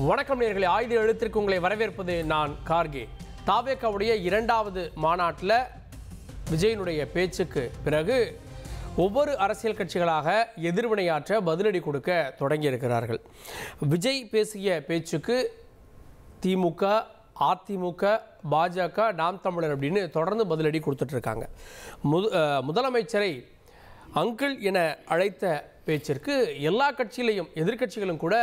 வணக்கம் நேயர்களே, ஆயுத எழுத்திற்கு உங்களை வரவேற்பது நான் கார்கே. தாவேகாவுடைய இரண்டாவது மாநாட்டில் விஜயனுடைய பேச்சுக்கு பிறகு ஒவ்வொரு அரசியல் கட்சிகளாக எதிர்வினையாற்ற பதிலடி கொடுக்க தொடங்கியிருக்கிறார்கள். விஜய் பேசிய பேச்சுக்கு திமுக, அதிமுக, பாஜக, நாம் தமிழர் அப்படின்னு தொடர்ந்து பதிலடி கொடுத்துட்ருக்காங்க. முதலமைச்சரை அங்கிள் என அழைத்த பேச்சிற்கு எல்லா கட்சியிலையும் எதிர்கட்சிகளும் கூட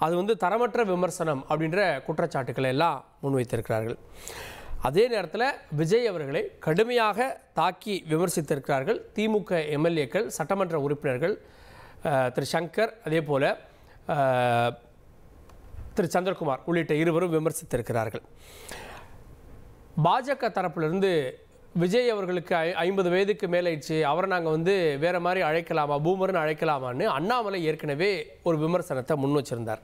அது தரமற்ற விமர்சனம் அப்படின்ற குற்றச்சாட்டுக்களை எல்லாம் முன்வைத்திருக்கிறார்கள். அதே நேரத்தில் விஜய் அவர்களை கடுமையாக தாக்கி விமர்சித்திருக்கிறார்கள் திமுக எம்எல்ஏக்கள், சட்டமன்ற உறுப்பினர்கள் திரு சங்கர், அதே போல் திரு சந்திரகுமார் உள்ளிட்ட இருவரும் விமர்சித்திருக்கிறார்கள். பாஜக தரப்பிலிருந்து விஜய் அவர்களுக்கு 50 வயதுக்கு மேலாயிடுச்சு, அவரை நாங்கள் வேறு மாதிரி அழைக்கலாமா, பூமர்னு அழைக்கலாமான்னு அண்ணாமலை ஏற்கனவே ஒரு விமர்சனத்தை முன் வச்சிருந்தார்.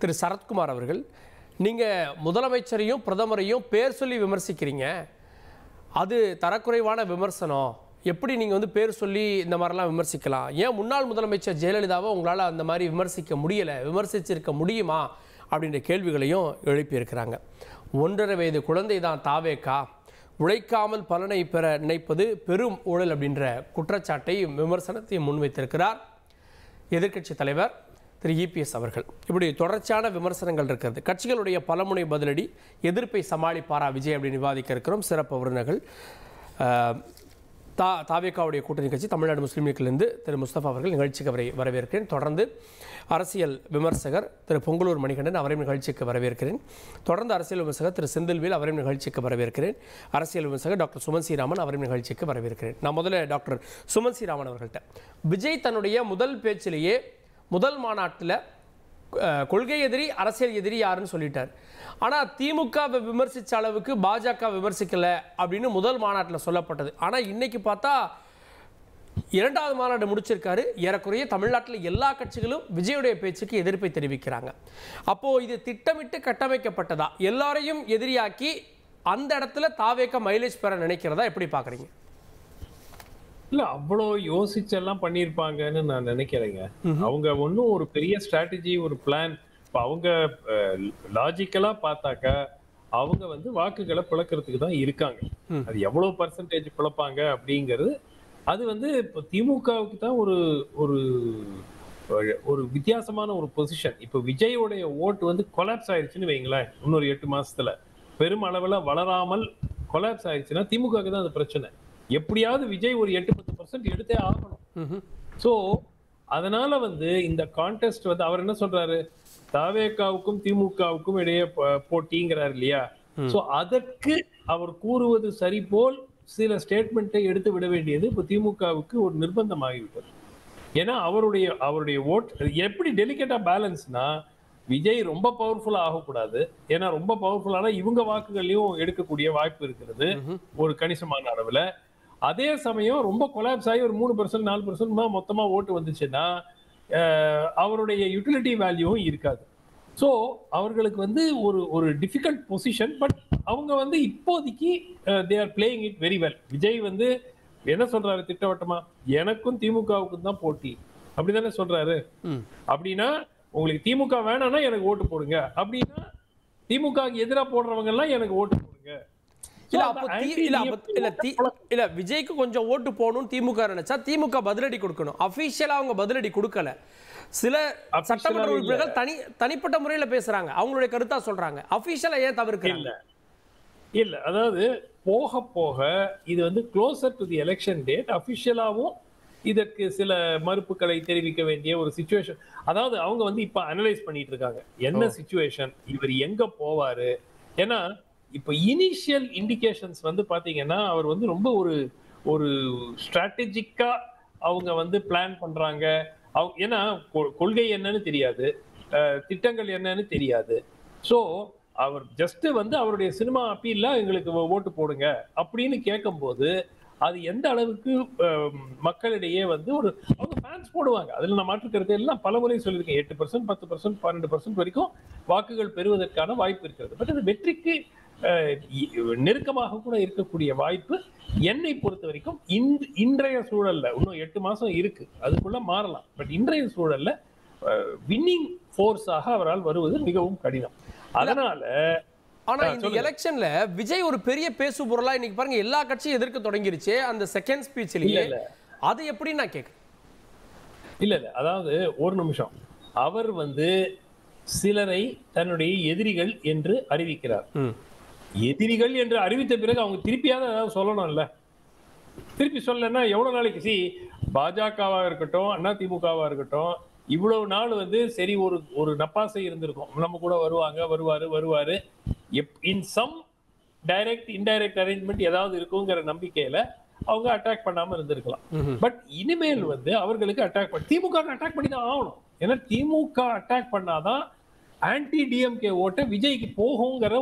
திரு சரத்குமார் அவர்கள், நீங்கள் முதலமைச்சரையும் பிரதமரையும் பேர் சொல்லி விமர்சிக்கிறீங்க, அது தரக்குறைவான விமர்சனம், எப்படி நீங்கள் பேர் சொல்லி இந்த மாதிரிலாம் விமர்சிக்கலாம், ஏன் முன்னாள் முதலமைச்சர் ஜெயலலிதாவை உங்களால் அந்த மாதிரி விமர்சிக்க முடியலை, விமர்சிச்சிருக்க முடியுமா அப்படின்ற கேள்விகளையும் எழுப்பியிருக்கிறாங்க. 1.5 வயது குழந்தை தான் தாவேகா, உழைக்காமல் பலனை பெற நினைப்பது பெரும் ஊழல் அப்படின்ற குற்றச்சாட்டையும் விமர்சனத்தையும் முன்வைத்திருக்கிறார் எதிர்க்கட்சி தலைவர் திரு இபிஎஸ் அவர்கள். இப்படி தொடர்ச்சியான விமர்சனங்கள் இருக்கிறது. கட்சிகளுடைய பலமுனை பதிலடி, எதிர்ப்பை சமாளிப்பாரா விஜய் அப்படின்னு விவாதிக்க இருக்கிறோம். சிறப்பு விருந்தினர்கள் தாவேகாவுடைய கூட்டணி கட்சி தமிழ்நாடு முஸ்லீம் லீக்கிலிருந்து திரு முஸ்தபா அவர்கள் நிகழ்ச்சிக்கு வரவேற்கிறேன். தொடர்ந்து அரசியல் விமர்சகர் திரு பொங்கலூர் மணிகண்டன், அவரையும் நிகழ்ச்சிக்கு வரவேற்கிறேன். தொடர்ந்து அரசியல் விமர்சகர் திரு செந்தில்வேல், அவரையும் நிகழ்ச்சிக்கு வரவேற்கிறேன். அரசியல் விமர்சகர் டாக்டர் சுமன் ஸ்ரீராமன், அவரையும் நிகழ்ச்சிக்கு வரவேற்கிறேன். நான் முதல்ல டாக்டர் சுமன் ஸ்ரீராமன் அவர்கள்ட்ட, விஜய் தன்னுடைய முதல் பேச்சிலேயே முதல் மாநாட்டில் கொள்கை எதிரி, அரசியல் எதிரி யாருன்னு சொல்லிட்டார். ஆனால் திமுகவை விமர்சித்த அளவுக்கு பாஜக விமர்சிக்கலை அப்படின்னு முதல் மாநாட்டில் சொல்லப்பட்டது. ஆனால் இன்னைக்கு பார்த்தா இரண்டாவது மாநாடு முடிச்சிருக்காரு. ஏறக்குறைய தமிழ்நாட்டில் எல்லா கட்சிகளும் விஜயுடைய பேச்சுக்கு எதிர்ப்பை தெரிவிக்கிறாங்க. அப்போது இது திட்டமிட்டு கட்டமைக்கப்பட்டதா, எல்லாரையும் எதிரியாக்கி அந்த இடத்துல தாவேக மைலேஜ் பெற நினைக்கிறதா, எப்படி பார்க்குறீங்க? இல்ல, அவ்வளோ யோசிச்செல்லாம் பண்ணியிருப்பாங்கன்னு நான் நினைக்கிறேங்க. அவங்க ஒன்றும் ஒரு பெரிய ஸ்ட்ராட்டஜி, ஒரு பிளான், இப்போ அவங்க லாஜிக்கலா பார்த்தாக்கா அவங்க வாக்குகளை பிளக்கிறதுக்கு தான் இருக்காங்க. அது எவ்வளவு பர்சன்டேஜ் பிளப்பாங்க அப்படிங்கிறது அது இப்போ திமுகவுக்கு தான் ஒரு ஒரு ஒரு வித்தியாசமான ஒரு பொசிஷன். இப்போ விஜயோடைய ஓட்டு கொலாப்ஸ் ஆயிடுச்சுன்னு வைங்களேன், இன்னொரு 8 மாசத்துல பெரும் அளவுல வளராமல் கொலாப்ஸ் ஆயிடுச்சுன்னா திமுகவுக்கு தான் அது பிரச்சனை. எப்படியாவது விஜய் ஒரு 8-10% எடுத்தே ஆகணும். சோ அதனால இந்த கான்டெஸ்ட் அவர் என்ன சொல்றாரு, தாவேகாவுக்கும் திமுகவுக்கும் இடையே போட்டிங்கிறார் இல்லையா? சோ அதற்கு அவர் கூறுவது சரி போல் சில ஸ்டேட்மெண்ட்டை எடுத்து விட வேண்டியது இப்போ திமுகவுக்கு ஒரு நிர்பந்தம் ஆகிவிட்டது. ஏன்னா அவருடைய ஓட் எப்படி டெலிகேட்டா பேலன்ஸ்னா, விஜய் ரொம்ப பவர்ஃபுல்லா ஆகக்கூடாது. ஏன்னா ரொம்ப பவர்ஃபுல்லான இவங்க வாக்குகளையும் எடுக்கக்கூடிய வாய்ப்பு இருக்கிறது ஒரு கணிசமான அளவுல. அதே சமயம் ரொம்ப கொலாப்ஸ் ஆகி ஒரு 3% 4% மொத்தமா ஓட்டு வந்துச்சுன்னா அவருடைய யூட்டிலிட்டி வேல்யூவும் இருக்காது. ஸோ அவர்களுக்கு ஒரு டிஃபிகல்ட் பொசிஷன். பட் அவங்க இப்போதைக்கு they are playing it very well. Vijay என்ன சொல்றாரு திட்டவட்டமா, எனக்கும் திமுகவுக்கும் தான் போட்டி அப்படிதானே சொல்றாரு. அப்படின்னா உங்களுக்கு திமுக வேணாம்னா எனக்கு ஓட்டு போடுங்க, அப்படின்னா திமுக எதிராக போடுறவங்க எல்லாம் எனக்கு ஓட்டு போடுங்க. இல்ல விஜய்க்கு கொஞ்சம் ஓட்டு போகணும் திமுக நினைச்சா திமுக பதிலடி கொடுக்கணும். அபிஷியலா அவங்க பதிலடி கொடுக்கல. சில சட்டமன்ற உறுப்பினர்கள் தனிப்பட்ட முறையில பேசுறாங்க, அவங்களுடைய கருத்தா சொல்றாங்க. அபிஷியலா ஏன் தவிர்க்கல? இல்ல, அதாவது போக போக இது closer to the election date அபிஷியலாவும் இதற்கு சில மறுப்புகளை தெரிவிக்க வேண்டிய ஒரு சிச்சுவேஷன். அதாவது அவங்க இப்ப அனலைஸ் பண்ணிட்டு இருக்காங்க என்ன சிச்சுவேஷன், இவர் எங்க போவாரு. ஏன்னா இப்ப இனிஷியல் இண்டிகேஷன்ஸ் பாத்தீங்கன்னா அவர் ரொம்ப ஒரு ஸ்ட்ராட்டஜிக்கா அவங்க பிளான் பண்றாங்க. ஏன்னா கொள்கை என்னன்னு தெரியாது, திட்டங்கள் என்னன்னு தெரியாது. சோ அவர் ஜஸ்ட் அவருடைய சினிமா அப்பீல்ல எங்களுக்கு ஓட்டு போடுங்க அப்படின்னு கேட்கும் போது அது எந்த அளவுக்கு மக்களிடையே ஒரு அவங்க ஃபேன்ஸ் போடுவாங்க. அதுல நான் மாற்றுக்கிறது எல்லாம் பல முறை சொல்லியிருக்கேன். 8%, 10%, 12% வரைக்கும் வாக்குகள் பெறுவதற்கான வாய்ப்பு இருக்கிறது. பட் அது வெற்றிக்கு நெருக்கமாக கூட இருக்கக்கூடிய வாய்ப்பு என்னை பொறுத்த வரைக்கும் இன்றைய சூழல்ல, இன்னும் 8 மாசம் இருக்கு, அதுக்குள்ள மாறலாம். பட் இன்றைய சூழல்ல வின்னிங் ஃபோர்ஸாக அவரால் வருவது மிகவும் கடினம். அதனால ஆனா இந்த எலெக்ஷன்ல விஜய் ஒரு பெரிய பேசு பொருளா இன்னைக்கு பாருங்க எல்லா கட்சியும் எதிர்க்க தொடங்கிருச்சு அந்த செகண்ட் ஸ்பீச்லயே. அது எப்படி நான் கேட்கிறேன். இல்ல அதாவது ஒரு நிமிஷம், அவர் சிலரை தன்னுடைய எதிரிகள் என்று அறிவிக்கிறார். எதிரிகள் என்று அறிவித்த பிறகு அவங்க திருப்பியாவது ஏதாவது சொல்லணும்ல. திருப்பி சொல்லலைன்னா எவ்வளவு நாளைக்கு பாஜகவா இருக்கட்டும் அதிமுகவா இருக்கட்டும் இவ்வளவு நாள் சரி ஒரு நப்பாசை இருந்திருக்கும், நம்ம கூட வருவாரு in some direct indirect arrangement ஏதாவது இருக்குங்கிற நம்பிக்கையில அவங்க அட்டாக் பண்ணாம இருந்திருக்கலாம். பட் இனிமேல் அவர்களுக்கு அட்டாக் திமுக அட்டாக் பண்ணி தான் ஆகணும். ஏன்னா திமுக அட்டாக் பண்ணாதான் ஆன்டி டிஎம்கே ஓட்டு விஜய்க்கு போகுங்கிற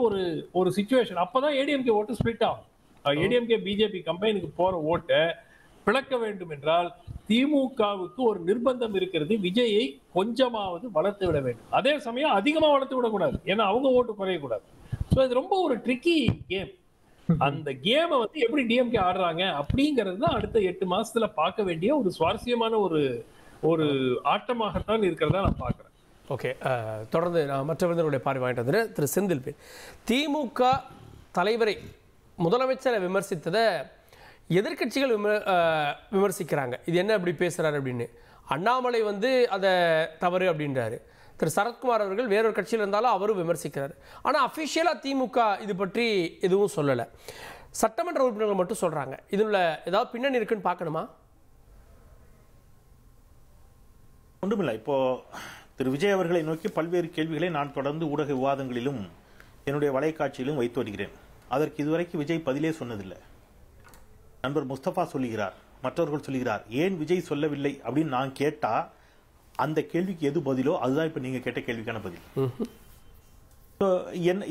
ஒரு சிச்சுவேஷன். அப்பதான் ஏடிஎம்கே ஓட்டு ஸ்பிளிட் ஆகும். ஏடிஎம்கே பிஜேபி கம்பெனிக்கு போற ஓட்டை பிளக்க வேண்டும் என்றால் திமுகவுக்கு ஒரு நிர்பந்தம் இருக்கிறது, விஜயை கொஞ்சமாவது வளர்த்து விட வேண்டும். அதே சமயம் அதிகமா வளர்த்து விடக்கூடாது, ஏன்னா அவங்க ஓட்டு குறையக்கூடாது. ஸோ இது ரொம்ப ஒரு ட்ரிக்கி கேம். அந்த கேமை எப்படி டிஎம்கே ஆடுறாங்க அப்படிங்கிறது தான் அடுத்த 8 மாசத்துல பார்க்க வேண்டிய ஒரு சுவாரஸ்யமான ஒரு ஆட்டமாகத்தான் இருக்கிறதா நான் பார்க்கிறேன். ஓகே, தொடர்ந்து நான் மற்றவர்களுடைய பார்வை வாங்கிட்டு வந்துடுறேன். திரு செந்தில்வேல், திமுக தலைவரை முதலமைச்சரை விமர்சித்ததை எதிர்கட்சிகள் விமர்சிக்கிறாங்க. இது என்ன அப்படி பேசுறாரு அப்படின்னு. அண்ணாமலை அதை தவறு அப்படின்றாரு. திரு சரத்குமார் அவர்கள் வேறொரு கட்சியில் இருந்தாலும் அவரும் விமர்சிக்கிறார். ஆனால் அஃபிஷியலாக திமுக இது பற்றி எதுவும் சொல்லலை. சட்டமன்ற உறுப்பினர்கள் மட்டும் சொல்கிறாங்க. இதில் ஏதாவது பின்னணி இருக்குன்னு பார்க்கணுமா? ஒன்றுமில்லை. இப்போ திரு விஜய் அவர்களை நோக்கி பல்வேறு கேள்விகளை நான் தொடர்ந்து ஊடக விவாதங்களிலும் என்னுடைய வலைக்காட்சியிலும் வைத்து வருகிறேன். அதற்கு இதுவரைக்கும் விஜய் பதிலே சொன்னதில்லை. நண்பர் முஸ்தபா சொல்லுகிறார், மற்றவர்கள் சொல்லுகிறார், ஏன் விஜய் சொல்லவில்லை அப்படின்னு நான் கேட்டா அந்த கேள்விக்கு எது பதிலோ அதுதான் இப்ப நீங்க கேட்ட கேள்விக்கான பதில்.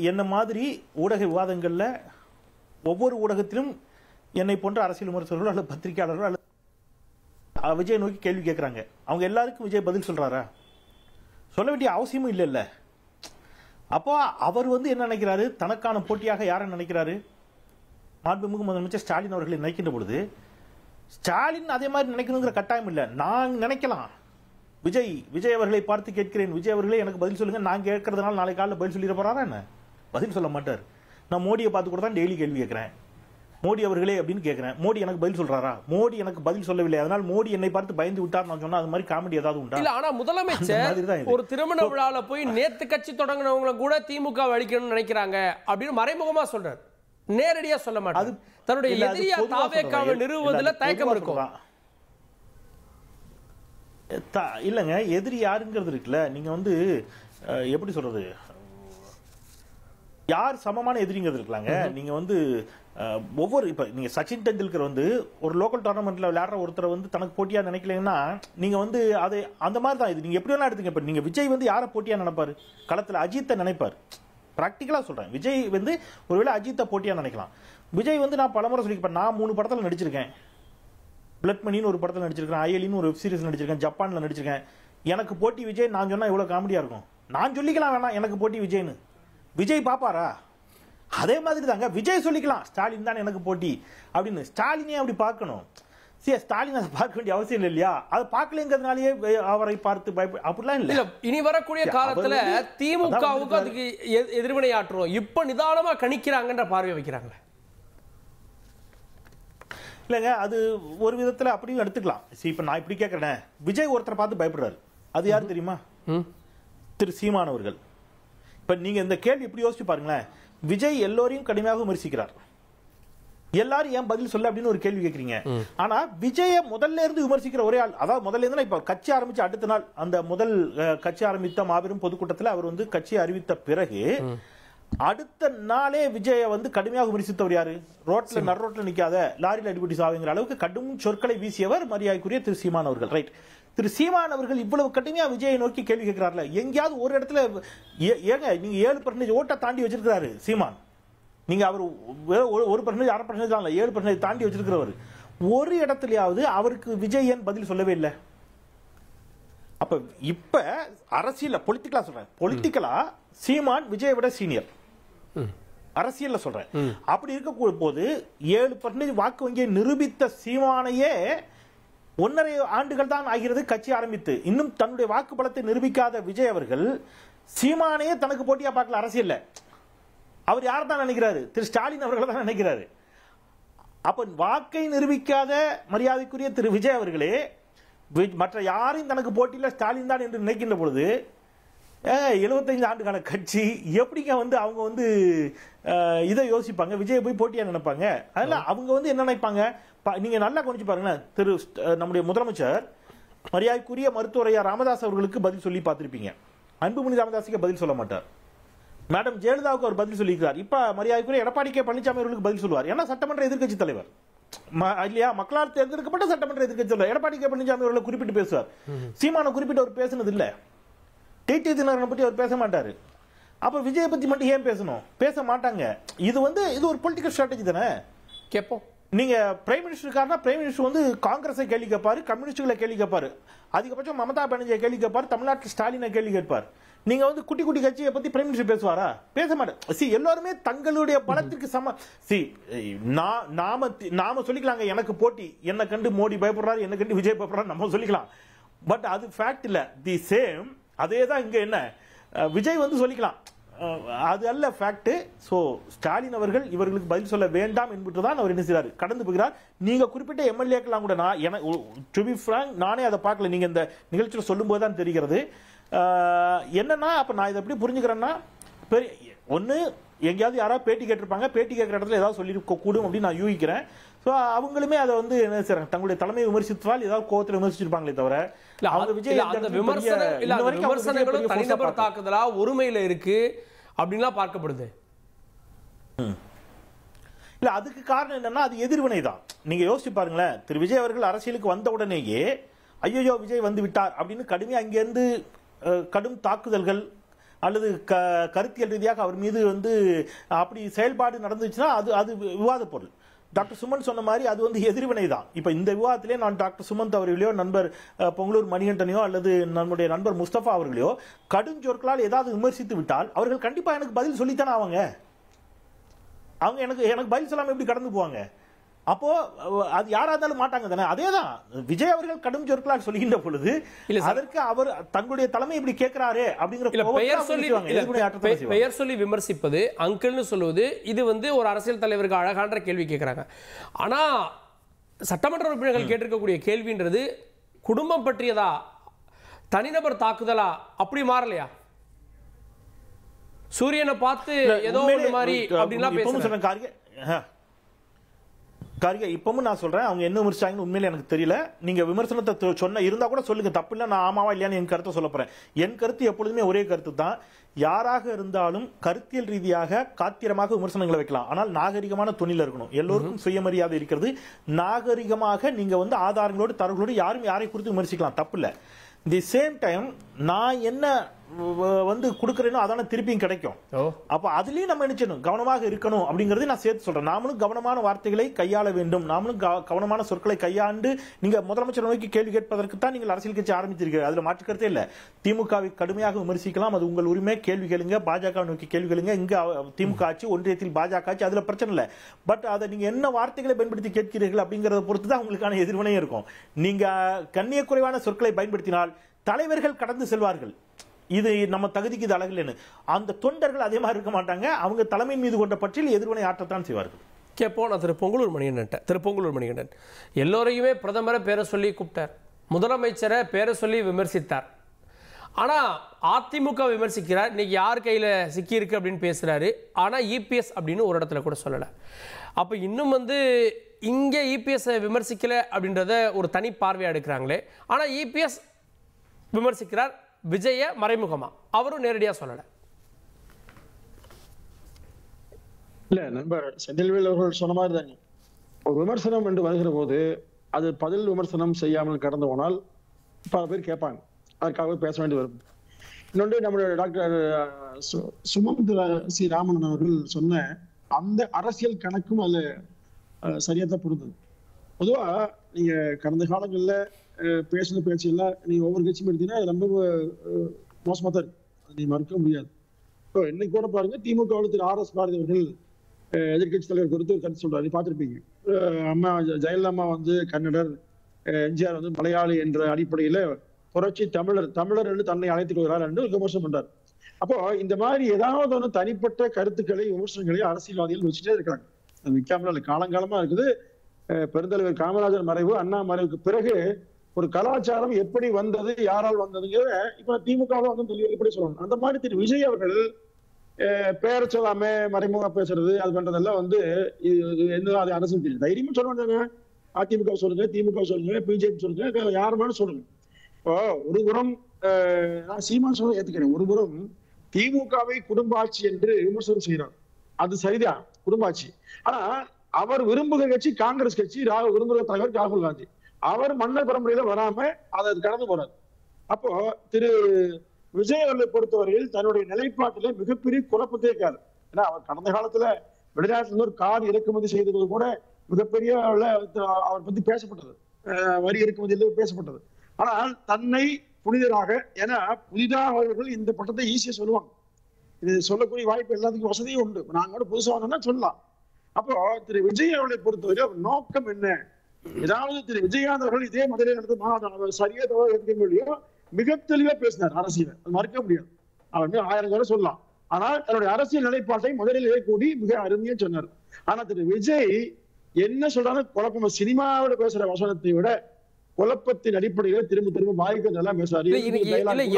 என்ன மாதிரி ஊடக விவாதங்கள்ல ஒவ்வொரு ஊடகத்திலும் என்னை போன்ற அரசியல் விமர்சகர்கள் அல்லது பத்திரிகையாளர்கள் அல்லது விஜய் நோக்கி கேள்வி கேட்கிறாங்க. அவங்க எல்லாருக்கும் விஜய் பதில் சொல்றாரா? சொல்ல வேண்டிய அவசியமும் இல்ல. அப்போ அவர் என்ன நினைக்கிறாரு, தனக்கான போட்டியாக யாரை நினைக்கிறாரு? மாண்புமிகு முதலமைச்சர் ஸ்டாலின் அவர்களை நினைக்கின்ற பொழுது ஸ்டாலின் அதே மாதிரி நினைக்கணுங்கிற கட்டாயம் இல்லை. நான் நினைக்கலாம், விஜய் அவர்களை பார்த்து கேட்கிறேன், விஜய் அவர்களே எனக்கு பதில் சொல்லுங்க, நான் கேட்கறதுனால நாளை காலையில் பதில் சொல்லிட போறாரா? என்ன பதில் சொல்ல மாட்டார். நான் மோடியை பார்த்து கூட தான் டெய்லி கேள்வி கேட்கிறேன், மோடி அவர்களே அப்படின்னு கேட்கிறேன். மோடி எனக்கு பதில் சொல்றாரா? மோடி எனக்கு பதில் சொல்லவில்லை, அதனால் மோடி என்னை பார்த்து பயந்து விட்டார் நான் சொன்னா அது மாதிரி காமெடி ஏதாவது உண்டா? இல்ல, ஆனா முதலமைச்சர் ஒரு திருமண விழால போய் நேத்து கட்சி தொடங்கினவங்களை கூட திமுக அழிக்கணும்னு நினைக்கிறாங்க அப்படின்னு மறைமுகமா சொல்றாரு. நேரடியா சொல்ல மாட்டாரு. தன்னுடைய எதிரியா தாவேக்காவை நிறுவுவதில் தயக்கம் இருக்கும். இல்லங்க, எதிரி யாருங்கிறது இருக்குல்ல, நீங்க எப்படி சொல்றது, யார் சமமான எதிரிங்கிறது இருக்கலாங்க. நீங்க ஒவ்வொரு இப்ப நீங்க சச்சின் டெண்டுல்கர் ஒரு லோக்கல் டோர்னமெண்ட்ல விளையாடுற ஒருத்தர் தனக்கு போட்டியா நினைக்கலன்னா நீங்க அது அந்த மாதிரி தான். இது நீங்க எப்படி வேணா எடுத்துங்க. இப்ப நீங்க விஜய் யாரை போட்டியா நினைப்பாரு? களத்துல அஜித்தை நினைப்பாரு. பிராக்டிகலா சொல்றேன், விஜய் ஒருவேளை அஜித்தை போட்டியா நினைக்கலாம். விஜய் நான் பலமுறை சொல்லிப்பேன், நான் 3 படத்துல நடிச்சிருக்கேன். பிளட் மணின்னு ஒரு படத்துல நடிச்சிருக்கேன், ஐஎலின்னு ஒரு வெப் சீரிஸ் நடிச்சிருக்கேன், ஜப்பான்ல நடிச்சிருக்கேன். எனக்கு போட்டி விஜய் நான் சொன்னா எவ்வளவு காமெடியா இருக்கும். நான் சொல்லிக்கலாம் வேணாம் எனக்கு போட்டி விஜய்னு, விஜய் பாப்பாரா? அதே மாதிரி தாங்க விஜய் சொல்லிக்கலாம், ஸ்டாலின் தான் எனக்கு போட்டி அப்படின்னு. ஸ்டாலினே அப்படி பார்க்கணும். ஸ்டாலின் அதை பார்க்க வேண்டிய அவசியம் இல்லை இல்லையா? அதை பார்க்கலங்கிறதுனாலேயே அவரை பார்த்து அப்படிலாம் இல்லை. இனி வரக்கூடிய காலத்துல திமுகவுக்கு அதுக்கு எதிர்வினை ஆற்றுவோம். இப்ப நிதானமா கணிக்கிறாங்கன்ற பார்வை வைக்கிறாங்க. இல்லைங்க, அது ஒரு விதத்துல அப்படியும் எடுத்துக்கலாம். இப்ப நான் இப்படி கேட்கிறேன், விஜய் ஒருத்தரை பார்த்து பயப்படுறாரு, அது யாரு தெரியுமா? திரு சீமான் அவர்கள். இப்ப நீங்க இந்த கேள்வி எப்படி யோசிச்சு பாருங்களேன். விஜய் எல்லோரையும் கடுமையாக விமர்சிக்கிறார், எல்லாரும் ஏன் பதில் சொல்ல அப்படின்னு ஒரு கேள்வி கேட்கறீங்க. ஆனா விஜய முதல்ல இருந்து விமர்சிக்கிற ஒரே ஆள், அதாவது முதல்ல இருந்து இப்ப கட்சி ஆரம்பிச்சு அடுத்த நாள் அந்த முதல் கட்சி ஆரம்பித்த மாபெரும் பொதுக்கூட்டத்தில் அவர் கட்சி அறிவித்த பிறகு அடுத்த நாளே விஜய கடுமையாக விமர்சித்தவர் யாரு? ரோட்ல நடுரோட்ல நிக்காத, லாரியில் அடிபடி சாவுங்கிற அளவுக்கு கடும் சொற்களை வீசியவர் மரியாதைக்குரிய திரு சீமான் அவர்கள். ரைட், திரு சீமான் அவர்கள் இவ்வளவு கடுமையா விஜயை நோக்கி கேள்வி கேட்கிறார்ல, எங்கேயாவது ஒரு இடத்துல ஏங்க நீங்க 7% ஓட்டை தாண்டி வச்சிருக்கிறாரு சீமான். நீங்க அவர் 1%, 1/2%, 7% தாண்டி வச்சிருக்கிறவர். ஒரு இடத்துலயாவது அவருக்கு விஜய் ஏன் பதில் சொல்லவே இல்லை? அப்ப இப்ப அரசியல் பொலிட்டிக்கலா சொல்றேன், பொலிட்டிக்கலா சீமான் விஜயை விட சீனியர் அரசியல்ல சொல்றேன். அப்படி இருக்க போது 7% வாக்கு வங்கியை நிரூபித்த சீமானையே 1.5 ஆண்டுகள் தான் ஆகிறது கட்சி ஆரம்பித்து. இன்னும் தன்னுடைய வாக்கு பலத்தை நிரூபிக்காத விஜய் அவர்கள் சீமானையே தனக்கு போட்டியா பார்க்கல அரசியல்ல. அவர் யார் தான் நினைக்கிறாரு? திரு ஸ்டாலின் அவர்கள் தான் நினைக்கிறாரு. அப்ப வாக்கை நிரூபிக்காத மரியாதைக்குரிய திரு விஜய் அவர்களே மற்ற யாரையும் தனக்கு போட்டியில் ஸ்டாலின் தான் என்று நினைக்கின்ற பொழுது 75 ஆண்டுகால கட்சி எப்படிங்க அவங்க இதை யோசிப்பாங்க? விஜய் போய் போட்டியா நினைப்பாங்க? அதனால அவங்க என்ன நினைப்பாங்க? நீங்க நல்லா கொஞ்சம் பாருங்க. நம்முடைய முதலமைச்சர் மரியாதைக்குரிய மருத்துவரையா ராமதாஸ் அவர்களுக்கு பதில் சொல்லி பார்த்திருப்பீங்க. அன்புமணி ராமதாஸுக்கு பதில் சொல்ல மாட்டார். மேடம் ஜெயலலிதாவுக்கு அவர் பதில் சொல்லியிருக்கார். இப்ப மரியாதைக்குரிய எடப்பாடி கே பழனிசாமி அவர்களுக்கு பதில் சொல்வார். ஏன்னா சட்டமன்ற எதிர்க்கட்சி தலைவர் இல்லையா, மக்களால் தேர்ந்தெடுக்கப்பட்ட சட்டமன்ற எதிர்க்கட்சி தலைவர் எடப்பாடி கே பழனிசாமி அவர்களை குறிப்பிட்டு பேசுவார். சீமானை குறிப்பிட்டு அவர் பேசுனது இல்ல. டிடி தினகரனை பற்றி அவர் பேச மாட்டாரு. அப்ப விஜயை பத்தி மட்டும் ஏன் பேசணும்? பேச மாட்டாங்க. இது ஒரு பொலிட்டிக்கல் ஸ்ட்ராட்டஜி தானே. கேட்போம். நீங்க பிரைம் மினிஸ்டர் இருக்காருன்னா பிரைம் மினிஸ்டர் காங்கிரஸை கேள்வி கேட்பாரு, கம்யூனிஸ்டுகளை கேள்வி கேட்பாரு, அதிகபட்சம் மமதா பானர்ஜியை கேள்வி கேட்பாரு, தமிழ்நாட்டில் ஸ்டாலினை கேள்வி கேட்பார். நீங்க குட்டி குட்டி கட்சியை பத்தி பிரைம் மினிஸ்டர் பேசுவாரா? பேச மாட்டேன். எல்லாருமே தங்களுடைய பலத்திற்கு நாம சொல்லிக்கலாங்க, எனக்கு போட்டி, என்ன கண்டு மோடி பயப்படுறாரு, என்ன கண்டு விஜய் பயப்படுறாரு நம்ம சொல்லிக்கலாம். பட் அது ஃபேக்ட் இல்ல. தி சேம் அதே தான் இங்க என்ன விஜய் சொல்லிக்கலாம், அது அல்ல ஃபேக்ட். சோ ஸ்டாலின் அவர்கள் இவர்களுக்கு பதில் சொல்ல வேண்டாம் என்பது தான் அவர் என்ன செய்றாரு, கடந்து போகிறார். நீங்க குறிப்பிட்ட எம்எல்ஏக்கெல்லாம் கூட டு பி ஃபிராங்க் நானே அதை பார்க்கல. நீங்க இந்த நிகழ்ச்சியில் சொல்லும்போது தான் தெரிகிறது. என்னன்னா அப்ப நான் இதை எப்படி புரிஞ்சுக்கிறேன்னா, ஒன்னு எங்கேயாவது யாராவது பேட்டி கேட்டிருப்பாங்க, பேட்டி கேட்கிற இடத்துல ஏதாவது சொல்லி கூடும் அப்படின்னு நான் யூகிக்கிறேன். ஸோ அவங்களுமே அதை என்ன செய்றாங்க, தங்களுடைய தலைமை விமர்சித்தால் ஏதாவது கோவத்தில் விமர்சிச்சிருப்பாங்களே தவிர விமர்சனங்களும் தனிநபர் தாக்குதலா ஒருமையில இருக்கு அப்படின்லாம் பார்க்கப்படுது. இல்ல அதுக்கு காரணம் என்னன்னா அது எதிர்வினை தான். நீங்க யோசிச்சு பாருங்களேன், திரு விஜய் அவர்கள் அரசியலுக்கு வந்த உடனேயே ஐயோ விஜய் வந்து விட்டார் அப்படின்னு கடுமையா அங்கிருந்து கடும் தாக்குதல்கள் அல்லது கருத்தியல் ரீதியாக அவர் மீது அப்படி செயல்பாடு நடந்துச்சுன்னா அது விவாத பொருள். டாக்டர் சுமன் சொன்ன மாதிரி அது எதிர்வினை தான். இப்ப இந்த விவாதத்திலே நான் டாக்டர் சுமந்த் அவர்களையோ நண்பர் பொங்கலூர் மணிகண்டனையோ அல்லது நம்முடைய நண்பர் முஸ்தபா அவர்களையோ கடுஞ்சொற்களால் ஏதாவது விமர்சித்து விட்டால் அவர்கள் கண்டிப்பா எனக்கு பதில் சொல்லித்தானே அவங்க எனக்கு பதில் சொல்லாம எப்படி கடந்து போவாங்க? அப்போ அது யாரா இருந்தாலும் மாட்டாங்க தானே. அதேதான் விஜய் அவர்கள் கடும் சொற்களால் சொல்லுகின்ற பொழுது அதற்கு அவர் தங்களுடைய தலைமை இப்படி கேட்கிறாரே அப்படிங்கிற பெயர் சொல்லி விமர்சிப்பது, அங்கிள்னு சொல்லுவது, இது ஒரு அரசியல் தலைவருக்கு அழகான கேள்வி கேட்கிறாங்க. ஆனா சட்டமன்ற உறுப்பினர்கள் கேட்டிருக்கக்கூடிய கேள்வின்றது குடும்பம் பற்றியதா, தனிநபர் தாக்குதலா, அப்படி மாறலையா? சூரியனை பார்த்து ஏதோ ஒரு மாதிரி அப்படின்லாம் பேசுறாங்க. காரியா இப்பவும் நான் சொல்றேன், அவங்க என்ன விமர்சிச்சாங்கன்னு உண்மையில எனக்கு தெரியல. நீங்க விமர்சனத்தை சொன்ன இருந்தா கூட சொல்லுங்க, தப்பு இல்ல. நான் ஆமாவா இல்லையான்னு என் கருத்தை சொல்ல போறேன். என் கருத்து எப்பொழுதுமே ஒரே கருத்து தான். யாராக இருந்தாலும் கருத்தியல் ரீதியாக காத்திரமாக விமர்சனங்களை வைக்கலாம், ஆனால் நாகரிகமான துணில இருக்கணும். எல்லோருக்கும் சுயமரியாதை இருக்கிறது. நாகரிகமாக நீங்க ஆதாரங்களோடு தரவுகளோடு யாரும் யாரை குறித்து விமர்சிக்கலாம், தப்பு இல்ல. தி சேம் டைம் நான் என்ன கொடுக்கறேனோ அதான திருப்பியும் கிடைக்கும். அப்ப அதுலயும் நம்ம நினைச்சணும் கவனமாக இருக்கணும் அப்படிங்கறதை நான் சேர்த்து சொல்றேன். நாமளும் கவனமான வார்த்தைகளை கையாள வேண்டும், நாமளும் கவனமான சொற்களை கையாண்டு நீங்க முதலமைச்சர் நோக்கி கேள்வி கேட்பதற்கு தான் நீங்கள் அரசியல் கட்சி ஆரம்பிச்சிருக்கீங்க. அதுல மாற்று கருத்தே இல்ல. திமுகவை கடுமையாக விமர்சிக்கலாம், அது உங்கள் உரிமை. கேள்வி கேளுங்க, பாஜக நோக்கி கேள்வி கேளுங்க. இங்க திமுக ஆட்சி, ஒன்றியத்தில் பாஜக ஆட்சி, அதுல பிரச்சனை இல்ல. பட் அதை நீங்க என்ன வார்த்தைகளை பயன்படுத்தி கேட்கிறீர்கள் அப்படிங்கறத பொறுத்து தான் உங்களுக்கான எதிர்வினையும் இருக்கும். நீங்க கண்ணியக்குறைவான சொற்களை பயன்படுத்தினால் தலைவர்கள் கடந்து செல்வார்கள். இது நம்ம தகுதிக்கு இது அழகில்லைன்னு. அந்த தொண்டர்கள் அதே மாதிரி இருக்க மாட்டாங்க. அவங்க தலைமை மீது கொண்ட பற்றியில் எதிர்வினை ஆற்றத்தான் செய்வார்கள். கேட்போம். நான் திரு பொங்கலூர் மணிகண்டன் எல்லோரையுமே பிரதமரை பேரை சொல்லி கூப்பிட்டார், முதலமைச்சரை பேரை சொல்லி விமர்சித்தார். ஆனா அதிமுக விமர்சிக்கிறார், இன்னைக்கு யார் கையில சிக்கி இருக்கு அப்படின்னு பேசுறாரு. ஆனா இபிஎஸ் அப்படின்னு ஒரு இடத்துல கூட சொல்லல. அப்ப இன்னும் இங்க இபிஎஸ் விமர்சிக்கல அப்படின்றத ஒரு தனி பார்வையா எடுக்கிறாங்களே. ஆனா இபிஎஸ் விமர்சிக்கிறார் விஜய மறைமுகமா, அவரும் நேரடியா சொல்லல. இல்ல நண்பர் செந்தில்வேல் அவர்கள் சொன்ன மாதிரி தாங்க, ஒரு விமர்சனம் என்று வருகிற போது அது பதில் விமர்சனம் செய்யாமல் கடந்து போனால் பல பேர் கேட்பாங்க, அதற்காகவே பேச வேண்டி வரும். இன்னொன்று நம்முடைய டாக்டர் சுமந்த் சி ராமன் அவர்கள் சொன்ன அந்த அரசியல் கணக்கும் அதுல சரியாத்தான் பொருந்தது. பொதுவா நீங்க கடந்த காலங்கள்ல பேசின பேச்செல்லாம் நீங்க ஒவ்வொரு கட்சியும் எடுத்தீங்கன்னா அது ரொம்ப மோசமா தான் இருக்கு, அது நீ மறுக்க முடியாது. இப்போ இன்னைக்கு கூட பாருங்க, திமுக திரு RS பாரதி அவர்கள் எதிர்கட்சி தலைவர் குறித்து ஒரு கருத்து சொல்றாரு, பார்த்திருப்பீங்க. அம்மா ஜெயலலிதா அம்மா கன்னடர், எம்ஜிஆர் வந்து மலையாளி என்ற அடிப்படையில புரட்சி தமிழர் என்று தன்னை அழைத்துக் கொள்கிறார் என்று விமர்சனம் பண்றார். அப்போ இந்த மாதிரி ஏதாவது ஒன்று தனிப்பட்ட கருத்துக்களை விமர்சனங்களை அரசியல்வாதிகள் வச்சுட்டே இருக்காங்க. அது விற்காமல் காலங்காலமா இருக்குது. பெருந்தலைவர் காமராஜர் மறைவு, அண்ணா மறைவுக்கு பிறகு ஒரு கலாச்சாரம் எப்படி வந்தது, யாரால் வந்ததுங்கிறத இப்ப திமுக வந்து எப்படி சொல்லணும். அந்த மாதிரி திரு விஜய் அவர்கள் பேர சொல்லாம மறைமுக பேசுறது அது பண்றதெல்லாம் வந்து என்ன அது அரசு தெரியும். தைரியமா சொல்ல வேண்டாங்க. அதிமுக சொல்லுங்க, திமுக சொல்லுங்க, பிஜேபி சொல்லுங்க, யார் வேணும் சொல்லுங்க. இப்போ ஒரு புறம் நான் சீமான் சொல்ல ஏத்துக்கிறேன். ஒரு புறம் திமுகவை குடும்ப ஆட்சி என்று விமர்சனம் செய்யறார். அது சரிதான், குடும்ப ஆட்சி. ஆனா அவர் விரும்புகிற கட்சி காங்கிரஸ் கட்சி, விரும்புகிற தலைவர் ராகுல் காந்தி. அவர் மன்னர் பரம்பரையில வராம அதை கடந்து போறாரு. அப்போ திரு விஜய் அவர்களை பொறுத்தவரையில் தன்னுடைய நிலைப்பாட்டில மிகப்பெரிய குழப்பத்தே இருக்காரு. ஏன்னா அவர் கடந்த காலத்துல வெளிநாட்டில ஒரு கார் இறக்குமதி செய்தது கூட மிகப்பெரிய அவர் பத்தி பேசப்பட்டது, வரி இறக்குமதியில் பேசப்பட்டது. ஆனால் தன்னை புனிதராக, ஏன்னா புதிதாக அவர்கள் இந்த பட்டத்தை ஈஸியா சொல்லுவாங்க. இது சொல்லக்கூடிய வாய்ப்பு எல்லாத்துக்கும் வசதியும் உண்டு. நாங்க கூட புதுசா வந்தோம்னா சொல்லலாம். அப்போ திரு விஜய் அவர்களை பொறுத்தவரை அவர் நோக்கம் என்ன? ஏதாவது திரு விஜயகாந்த் அவர்கள் இதே மதுரை நடத்த மாநாடு சரியா தவிர எடுக்க முடியும், மிக தெளிவா பேசினார் அரசியல், அது மறுக்க முடியாது. அவர் 1000 தடவை சொல்லலாம். ஆனால் தன்னுடைய அரசியல் நிலைப்பாட்டை முதலிலே கூடி மிக அருமையா சொன்னார். ஆனா திரு விஜய் என்ன சொல்றாரு, குழப்பம். சினிமாவோட பேசுற வசனத்தை விட குழப்பத்தின் அடிப்படையில திரும்ப திரும்ப பாதிக்கிறதெல்லாம் பேசுறாரு.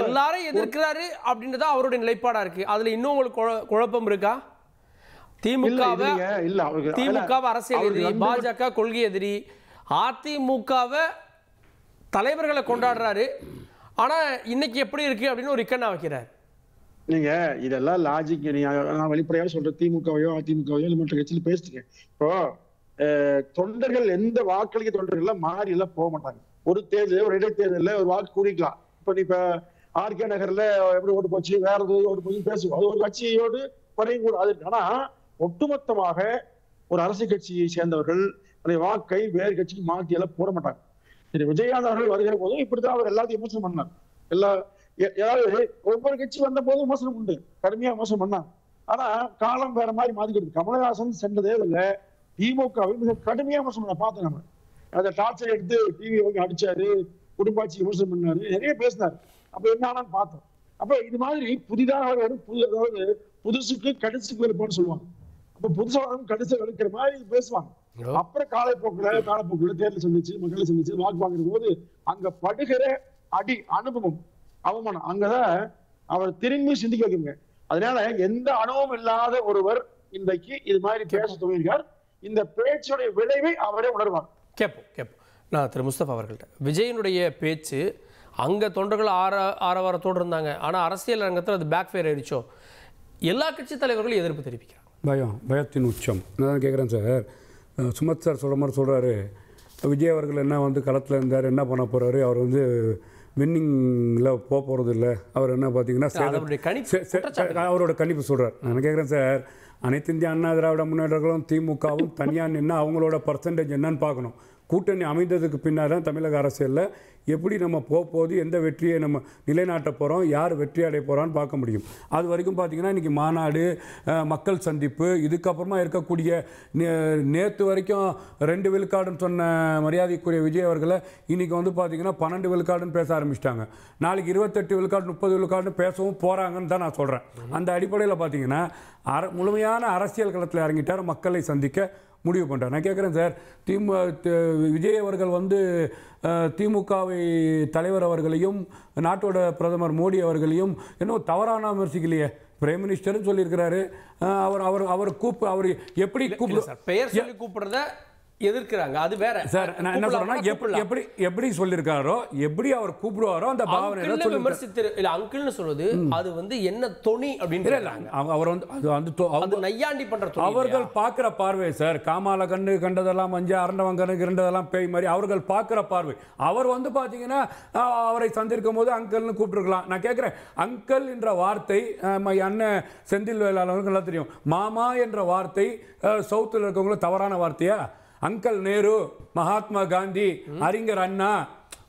எல்லாரும் எதிர்க்கிறாரு அப்படின்றத அவருடைய நிலைப்பாடா இருக்கு. அதுல இன்னும் உங்களுக்கு குழப்பம் இருக்கா? திமுகவை அரசியல் எதிரி, பாஜக கொள்கை எதிரி, அதிமுகவை தலைவர்களை கொண்டாடுறாரு. ஆனா இன்னைக்கு எப்படி இருக்கு அப்படின்னு ஒரு இக்கண்ணா வைக்கிறார். நீங்க இதெல்லாம் லாஜிக். நான் வெளிப்படையாக சொல்றேன், திமுகவையோ அதிமுகவையோ மற்ற கட்சியில பேசிட்டேன். இப்போ தொண்டர்கள் எந்த வாக்களிக்க தொண்டர்கள் மாறி எல்லாம் போக மாட்டாங்க. ஒரு தேர்தல், ஒரு இடைத்தேர்தலில் ஒரு வாக்கு கூடிக்கலாம். இப்ப ஆர்கே நகர்ல எப்படி ஓட்டு போச்சு, வேற ஓட்டு போச்சு பேசுவோம். அது ஒரு கட்சியோடு குறையும் கூட. அது ஆனா ஒட்டுமொத்தமாக ஒரு அரசியல் கட்சியை சேர்ந்தவர்கள் அந்த வாக்கை வேறு கட்சிக்கு மாற்றி எல்லாம் போட மாட்டாங்க. திரு விஜயகாந்த் அவர்கள் வருகிற போதும் இப்படித்தான் அவர் எல்லாத்தையும் விமர்சனம் பண்ணார். ஏதாவது ஒவ்வொரு கட்சி வந்த போதும் விமர்சனம் உண்டு, கடுமையா விமர்சனம் பண்ணாங்க. ஆனா காலம் வேற மாதிரி மாறிக்கிறது. கமலஹாசன் சென்றதே இல்லை, திமுகவை மிக கடுமையா விமர்சனம் பார்த்தோம். நம்ம அந்த டார்ச்சர் எடுத்து டிவி அடிச்சாரு, குடும்பாட்சி விமர்சனம் பண்ணாரு, நிறைய பேசினாரு. அப்ப என்ன ஆனான்னு பார்த்தோம். அப்ப இது மாதிரி புதிதாக அதாவது புதுசுக்கு கடைசிக்கு வெளுப்பான்னு சொல்லுவாங்க. அப்ப புதுசா கடைசி வெளுக்கிற மாதிரி பேசுவாங்க. அப்புறம் காலப்போக்குல தேர்தல் சந்திச்சு, மக்களை சந்திச்சு வாக்கு வாங்குற போது அங்க படுகிற அடி, அனுபவம், அவமானம், அங்கதான் அவர் திரும்பி சிந்திக்க வைக்குங்க. அதனால எந்த அனுபவம் இல்லாத ஒருவர் இன்றைக்கு இது மாதிரி பேச துவங்கியிருக்கார். இந்த பேச்சுடைய விளைவை அவரே உணர்வார். கேட்போம். நான் திரு முஸ்தபா அவர்கள்ட்ட, விஜயனுடைய பேச்சு அங்கே தொண்டர்கள் ஆரவாரத்தோடு இருந்தாங்க, ஆனால் அரசியல் ரங்கத்தில் அது பேக் ஃபயர் ஆயிடுச்சோ? எல்லா கட்சி தலைவர்களும் எதிர்ப்பு தெரிவிக்கிறாங்க. பயத்தின் உச்சம். நான் கேட்குறேன் சார், சுமத் சார் சொல்கிற மாதிரி சொல்கிறாரு, விஜய் அவர்கள் என்ன வந்து களத்தில் இருந்தார், என்ன பண்ண போகிறாரு, அவர் வந்து வின்னிங்கில் போக போகிறது இல்லை, அவர் என்ன பார்த்தீங்கன்னா அவரோட கணிப்பு சொல்கிறார். நான் கேட்குறேன் சார், அனைத்து இந்திய அண்ணா திராவிட முன்னேற்றங்களும் திமுகவும் தனியாக நின்று அவங்களோட பர்சன்டேஜ் என்னன்னு பார்க்கணும். கூட்டணி அமைந்ததுக்கு பின்னால் தான் தமிழக அரசியலில் எப்படி நம்ம போகும்போது எந்த வெற்றியை நம்ம நிலைநாட்ட போகிறோம், யார் வெற்றி அடைய போகிறான்னு பார்க்க முடியும். அது வரைக்கும் பார்த்திங்கன்னா இன்றைக்கி மாநாடு, மக்கள் சந்திப்பு, இதுக்கப்புறமா இருக்கக்கூடிய நேற்று வரைக்கும் 2 விழுக்காடுன்னு சொன்ன மரியாதைக்குரிய விஜய் அவர்களை இன்றைக்கி வந்து பார்த்திங்கன்னா 12 விழுக்காடுன்னு பேச ஆரம்பிச்சிட்டாங்க. நாளைக்கு 28 விழுக்காடு 30 விழுக்காடுன்னு பேசவும் போகிறாங்கன்னு தான் நான் சொல்கிறேன். அந்த அடிப்படையில் பார்த்திங்கன்னா முழுமையான அரசியல் களத்தில் இறங்கிட்டார், மக்களை சந்திக்க முடிவு பண்ணுறார். நான் கேட்குறேன் சார், விஜய் அவர்கள் வந்து திமுகவை தலைவர் அவர்களையும் நாட்டோட பிரதமர் மோடி அவர்களையும் இன்னும் தவறான விமர்சிக்கலையே. பிரைம் மினிஸ்டர்னு சொல்லியிருக்கிறாரு. அவர் எப்படி பெயர் சொல்லி கூப்பிடுறத எதிர்க்கிறாங்க, அது வேற சார். நான் என்ன சொல்றேன்னா, எப்படி சொல்லியிருக்காரோ, எப்படி அவர் கூப்பிடுவாரோ அந்த பாவனை விமர்சித்து இல்ல அங்கிள்னு சொல்றது, அது வந்து என்ன தொனி அப்படின்றாங்க. அவர் வந்து அது நையாண்டி பண்ற அவர்கள் பார்க்கிற பார்வை சார். காமால கண்டதெல்லாம் மஞ்ச, அரண்டவன் கண்டதெல்லாம் பேய் மாதிரி அவர்கள் பார்க்கிற பார்வை. அவர் வந்து பாத்தீங்கன்னா அவரை சந்திருக்கும் போது அங்கிள்னு கூப்பிட்டுருக்கலாம். நான் கேட்கிறேன், அங்கிள் என்ற வார்த்தை அண்ணன் செந்தில் வேளாளர்களுக்கு எல்லாம் தெரியும். மாமா என்ற வார்த்தை சவுத்தில் இருக்கவங்களும் தவறான வார்த்தையா? அங்கிள் நேரு, மகாத்மா காந்தி, அறிஞர் அண்ணா,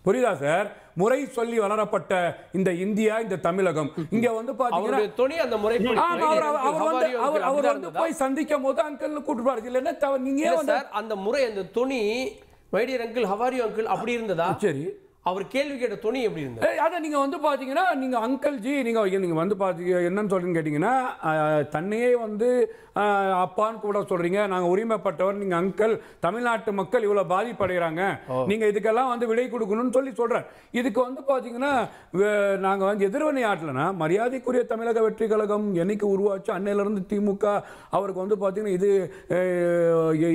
புரியுதா சார்? முறை சொல்லி வளரப்பட்ட இந்த இந்தியா, இந்த தமிழகம், இங்க வந்து பாத்தீங்கன்னா அவர் வந்து போய் சந்திக்கும் போது அங்கிள் கூட்டுப்பாரு. இல்லைன்னா நீங்க அந்த முறை, அந்த துணி my dear uncle how are you uncle அப்படி இருந்ததா? சரி, அவர் கேள்வி கேட்ட துணி எப்படி இருந்தது? அதை நீங்கள் வந்து பார்த்தீங்கன்னா நீங்கள் அங்கிள் ஜி நீங்கள் வந்து பார்த்தீங்க என்னன்னு சொல்றீங்கன்னு கேட்டிங்கன்னா தன்னையே வந்து அப்பான்னு கூட சொல்கிறீங்க, நாங்கள் உரிமைப்பட்டவர், நீங்கள் அங்கிள், தமிழ்நாட்டு மக்கள் இவ்வளோ பாதிப்படைகிறாங்க, நீங்கள் இதுக்கெல்லாம் வந்து விடை கொடுக்கணும்னு சொல்கிறார். இதுக்கு வந்து பார்த்தீங்கன்னா நாங்கள் வந்து எதிர்வினை ஆட்டலைன்னா மரியாதைக்குரிய தமிழக வெற்றி கழகம் என்னைக்கு உருவாச்சு அன்னையிலேருந்து திமுக அவருக்கு வந்து பார்த்தீங்கன்னா இது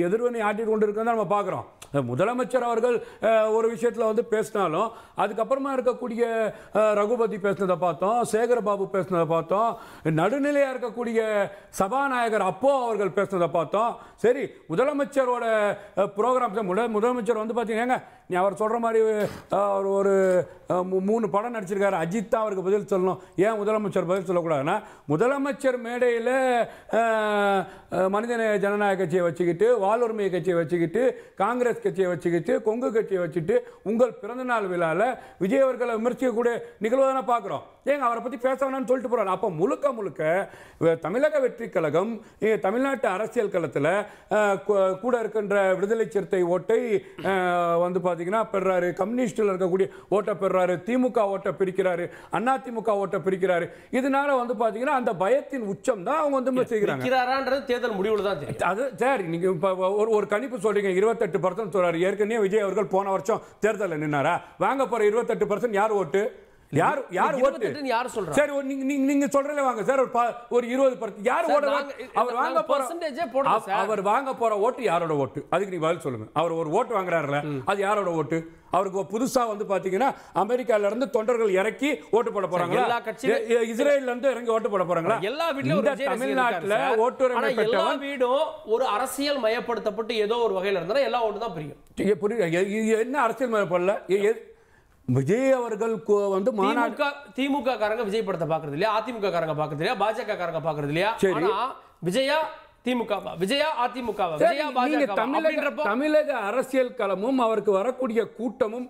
எதிர்வினை ஆட்டிட்டு கொண்டு இருக்கிறத நம்ம பார்க்குறோம். முதலமைச்சர் அவர்கள் ஒரு விஷயத்தில் வந்து பேசினாலும் அதுக்கப்புறமா இருக்கக்கூடிய ரகுபதி பேசினதை பார்த்தோம், சேகர்பாபு பேசினதை பார்த்தோம், நடுநிலையாக இருக்கக்கூடிய சபாநாயகர் அப்போ அவர்கள் பேசினதை பார்த்தோம். சரி, முதலமைச்சரோட ப்ரோக்ராம்ஸ் முதலமைச்சர் வந்து பார்த்தீங்கன்னா நீ அவர் சொல்கிற மாதிரி அவர் ஒரு 3 படம் நடிச்சிருக்காரு, அஜித் தான் அவருக்கு பதில் சொல்லணும், ஏன் முதலமைச்சர் பதில் சொல்லக்கூடாதுன்னா முதலமைச்சர் மேடையில் மனிதநேய ஜனநாயக கட்சியை வச்சுக்கிட்டு, வாழ்வுரிமை கட்சியை வச்சுக்கிட்டு, காங்கிரஸ் கட்சியை வச்சுக்கிட்டு, கொங்கு கட்சியை வச்சுட்டு உங்கள் பிறந்தநாள் விழாவில் விஜய் அவர்களை விமர்சிக்கக்கூடிய நிகழ்வு தானே பார்க்குறோம். ஏங்க அவரை பற்றி பேச வேணாம்னு சொல்லிட்டு போகிறாங்க. அப்போ முழுக்க தமிழக வெற்றி கழகம் தமிழ்நாட்டு அரசியல் களத்தில் கூட இருக்கின்ற விடுதலை சிறுத்தை ஓட்டை வந்து பார்த்தீங்கன்னா பெறாரு, கம்யூனிஸ்டில் இருக்கக்கூடிய ஓட்டை பெறாரு, திமுக ஓட்டை பிரிக்கிறாரு, அண்ணா திமுக ஓட்டை பிரிக்கிறாரு. இதனால வந்து பார்த்தீங்கன்னா அந்த பயத்தின் உச்சம் தான் அவங்க வந்து செய்கிறாங்க. தேர்தல் முடிவுல தான் தெரியும். அது சரி, நீங்க ஒரு கணிப்பு சொல்றீங்க 28% சொல்றாரு. ஏற்கனவே விஜய் அவர்கள் போன வருஷம் தேர்தலில் நின்னாரா? வாங்க போற 28% யார் ஓட்டு? யார் ஓட்டு? யார் சொல்றா? சரி, நீங்க சொல்றல வாங்க சார், ஒரு 20% யார் ஓட? அவர் வாங்க போற அவர் வாங்க போற ஓட்டு யாரோட ஓட்டு? அதுக்கு நீ பதில் சொல்லுங்க. அவர் ஒரு ஓட்டு வாங்குறாருல, அது யாரோட ஓட்டு? அவருக்கு புதுசா வந்து பாத்தீங்கன்னா அமெரிக்கால இருந்து தொண்டர்கள் இறக்கி ஓட்டு போட போறாங்களா? எல்லா கட்சியில இஸ்ரேல்ல இருந்து இறங்கி ஓட்டு போட போறாங்களா? எல்லா வீட்லயும் தமிழ்நாட்டுல ஓட்டுரிமை எல்லா வீடும் ஒரு அரசியல் மயப்படுத்தப்பட்டு ஏதோ ஒரு வகையில இருந்தா எல்லா ஓட்டு தான் பிரியும். என்ன அரசியல் மயப்படல? விஜய் அவர்கள் வந்து திமுக காரங்க விஜய் படத்தை பாக்குறது இல்லையா, அதிமுக காரங்க பாக்குறது இல்லையா, பாஜக காரங்க பாக்குறது இல்லையா? ஆனா விஜயா திமுகவா, விஜயா அதிமுகவா, விஜயா பாஜக? தமிழக அரசியல் களமும் அவருக்கு வரக்கூடிய கூட்டமும்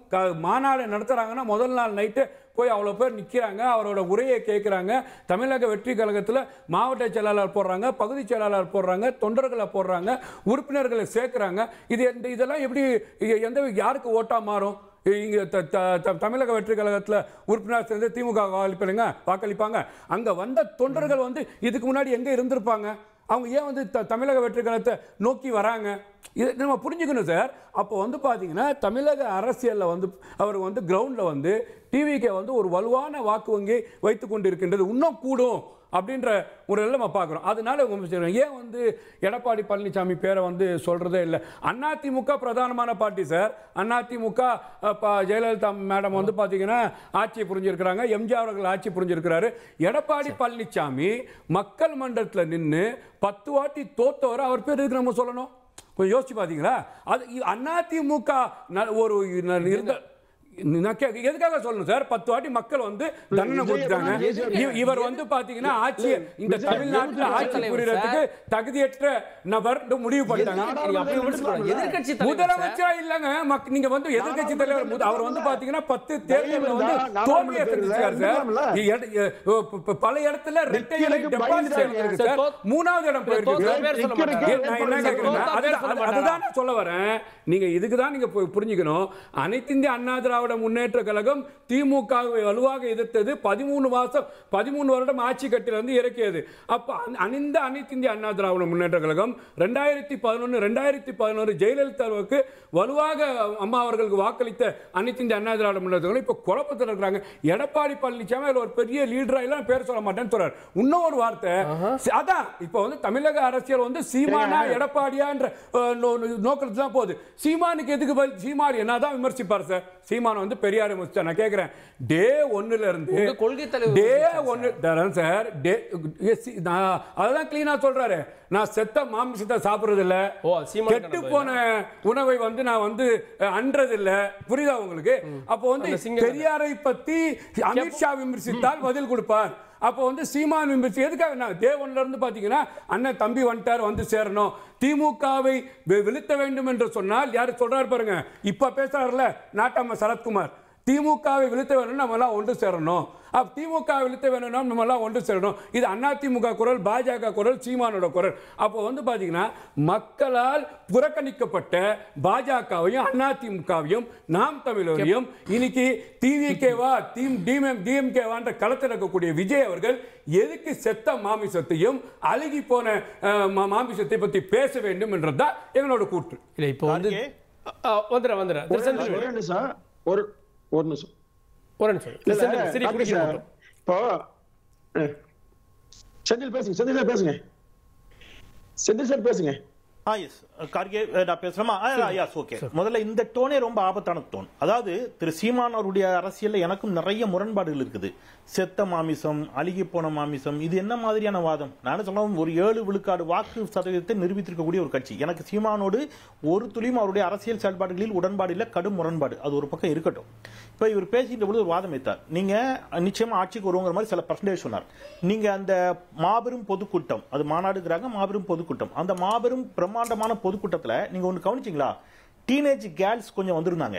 மாநாடு நடத்துறாங்கன்னா முதல் நாள் நைட்டு போய் அவ்வளோ பேர் நிற்கிறாங்க, அவரோட உரையை கேட்குறாங்க. தமிழக வெற்றி கழகத்தில் மாவட்ட செயலாளர் போடுறாங்க, பகுதி செயலாளர் போடுறாங்க, தொண்டர்களை போடுறாங்க, உறுப்பினர்களை சேர்க்குறாங்க. இதெல்லாம் எப்படி எந்த யாருக்கு ஓட்டா மாறும்? இங்கே தமிழக வெற்றி கழகத்தில் உறுப்பினர் சேர்ந்து திமுக வாக்களிப்பாங்க. அங்கே வந்த தொண்டர்கள் வந்து இதுக்கு முன்னாடி எங்கே இருந்திருப்பாங்க? அவங்க ஏன் வந்து தமிழக வெற்றி கழகத்தை நோக்கி வராங்க? இது நம்ம புரிஞ்சுக்கணும் சார். அப்போ வந்து பார்த்தீங்கன்னா தமிழக அரசியலில் வந்து அவர் வந்து கிரவுண்டில் வந்து டிவிக்கு வந்து ஒரு வலுவான வாக்கு வங்கி வைத்து கொண்டு இருக்கின்றது, இன்னும் கூடும் அப்படின்ற ஒரு நம்ம பார்க்குறோம். அதனால ஏன் வந்து எடப்பாடி பழனிசாமி பேரை வந்து சொல்கிறதே இல்லை? அதிமுக பிரதானமான party sir. AIADMK Jayalalithaa madam வந்து பார்த்தீங்கன்னா ஆட்சியை புரிஞ்சிருக்கிறாங்க, எம்ஜிஆர் அவர்கள் ஆட்சி புரிஞ்சிருக்கிறாரு. எடப்பாடி பழனிசாமி மக்கள் மன்றத்தில் நின்று 10 வாட்டி தோத்தவர், அவர் பேர் இருக்கு நம்ம சொல்லணும். கொஞ்சம் யோசிச்சு பார்த்தீங்களா? அது அதிமுக ஒரு இருந்த எதுக்காக சொல்லணும் சார்? 10 வாட்டி மக்கள் வந்து தண்டனை கொடுத்தாங்க. இவர் வந்து பாத்தீங்கன்னா ஆட்சி இந்த தமிழ்நாட்டில் ஆட்சி புரியறதுக்கு தகுதியற்ற நபர் முடிவு பண்ணிட்டாங்க. முதலமைச்சரா இல்லங்க, நீங்க வந்து எதிர்கட்சி தலைவர் அவர் வந்து பாத்தீங்கன்னா 10 தேர்தலில் வந்து தோல்வியை சந்திச்சார் சார். பல இடத்துல இரட்டை இலை டெபாசிட் இருக்கு சார், 3வது இடம் போயிருக்கு. நான் என்ன கேட்கிறேன், அதுதான் சொல்ல வரேன். நீங்க இதுக்கு தான் நீங்க புரிஞ்சுக்கணும். அனைத்து இந்திய அண்ணா திராவிட முன்னேற்ற கழகம் திமுகவை வலுவாக எதிர்த்தது. 13 வருடம் ஆட்சி கட்டிலிருந்து இறக்கியது. அப்ப அனைத்து இந்திய அண்ணா திராவிட முன்னேற்ற கழகம் 2011 ஜெயலலிதாவுக்கு வலுவாக அம்மா அவர்களுக்கு வாக்களித்த அனைத்து இந்திய அண்ணா திராவிட முன்னேற்ற கழகம் இப்ப குழப்பத்தில் இருக்கிறாங்க. எடப்பாடி பழனிசாமி ஒரு பெரிய லீடரா எல்லாம் பேர் சொல்ல மாட்டேன்னு சொல்றாரு. இன்னொரு வார்த்தை அதான் இப்ப வந்து தமிழக அரசியல் வந்து சீமானா எடப்பாடியான்ற நோக்கத்துல தான் போகுது. சீமானுக்கு எதுக்கு சீமான் என்னதான் விமர்சிப்பார் சார்? சீமான் வந்து பெரியார் விமர்சிச்சா நான் கேட்கிறேன். டே 1ல இருந்து கொள்கை தலைவர் டே 1 சார், அதான் கிளீனா சொல்றாரு. நான் செத்த மாமிசத்தை சாப்பிடுறது இல்ல, கெட்டு போன உணவை வந்து நான் வந்து அன்றது இல்ல. புரியுதா உங்களுக்கு? அப்போ வந்து பெரியாரை பத்தி அமித்ஷா விமர்சித்தால் பதில் கொடுப்பார். அப்போ வந்து சீமான் விமர்சி எதுக்காக தேவன்ல இருந்து பாத்தீங்கன்னா அண்ணன் தம்பி வந்துட்டார், வந்து சேரணும், திமுகவை வீழ்த்த வேண்டும் என்று சொன்னால் யாரு சொல்றாரு பாருங்க. இப்ப பேசுறாருல நாட்டாம சரத்குமார், திமுகவை வீழ்த்த வேணும், நம்ம எல்லாம் ஒன்று சேரணும். திமுக வீழ்த்த வேணும்னா நம்ம எல்லாம் ஒன்று சேரணும். இது அதிமுக குரல், பாஜக குரல், சீமானோட குரல். அப்போ வந்து பாத்தீங்கன்னா மக்களால் புறக்கணிக்கப்பட்ட பாஜகவையும் அதிமுகவையும் நாம் தமிழரையும் இன்னைக்கு டிவிகேவா டிஎம்கேவான்ற களத்தில் இருக்கக்கூடிய விஜய் அவர்கள் எதுக்கு செத்த மாமிசத்தையும் அழுகி போன மாமிசத்தை பத்தி பேச வேண்டும் என்றதுதான் எங்களோட கூற்று. இல்லை இப்போ வந்து ஒரு நிமிஷம் இப்போ செந்தில் பேசுங்க செந்தில் சார் பேசுங்க. கார்கே நான் பேசுறேமா? ஓகே. முதல்ல இந்த டோனே ரொம்ப ஆபத்தான டோன். அதாவது திரு சீமான் அவருடைய அரசியல்ல எனக்கும் நிறைய முரண்பாடுகள் இருக்குது. செத்த மாமிசம், அழுகி போன மாமிசம், இது என்ன மாதிரியான வாதம்? நான் சொல்லுவேன், ஒரு 7 விழுக்காடு வாக்கு சதவீதத்தை நிரூபித்திருக்கக்கூடிய ஒரு கட்சி. எனக்கு சீமானோடு ஒரு துளியும் அவருடைய அரசியல் செயல்பாடுகளில் உடன்பாடு இல்லை, கடும் முரண்பாடு. அது ஒரு பக்கம் இருக்கட்டும். இப்ப இவர் பேசிட்ட பொழுது ஒரு வாதம் வைத்தார். நீங்க நிச்சயமா ஆட்சிக்கு வருங்கிற மாதிரி சில பர்சன்டேஜ் சொன்னார். நீங்க அந்த மாபெரும் பொதுக்கூட்டம், அது மாநாடுங்கிறாங்க, மாபெரும் பொதுக்கூட்டம், அந்த மாபெரும் பிரம்மாண்டமான பொதுக்கூட்டத்துல நீங்க ஒண்ணு கவனிச்சீங்களா? டீனேஜ் கேர்ள்ஸ் கொஞ்சம் வந்திருந்தாங்க,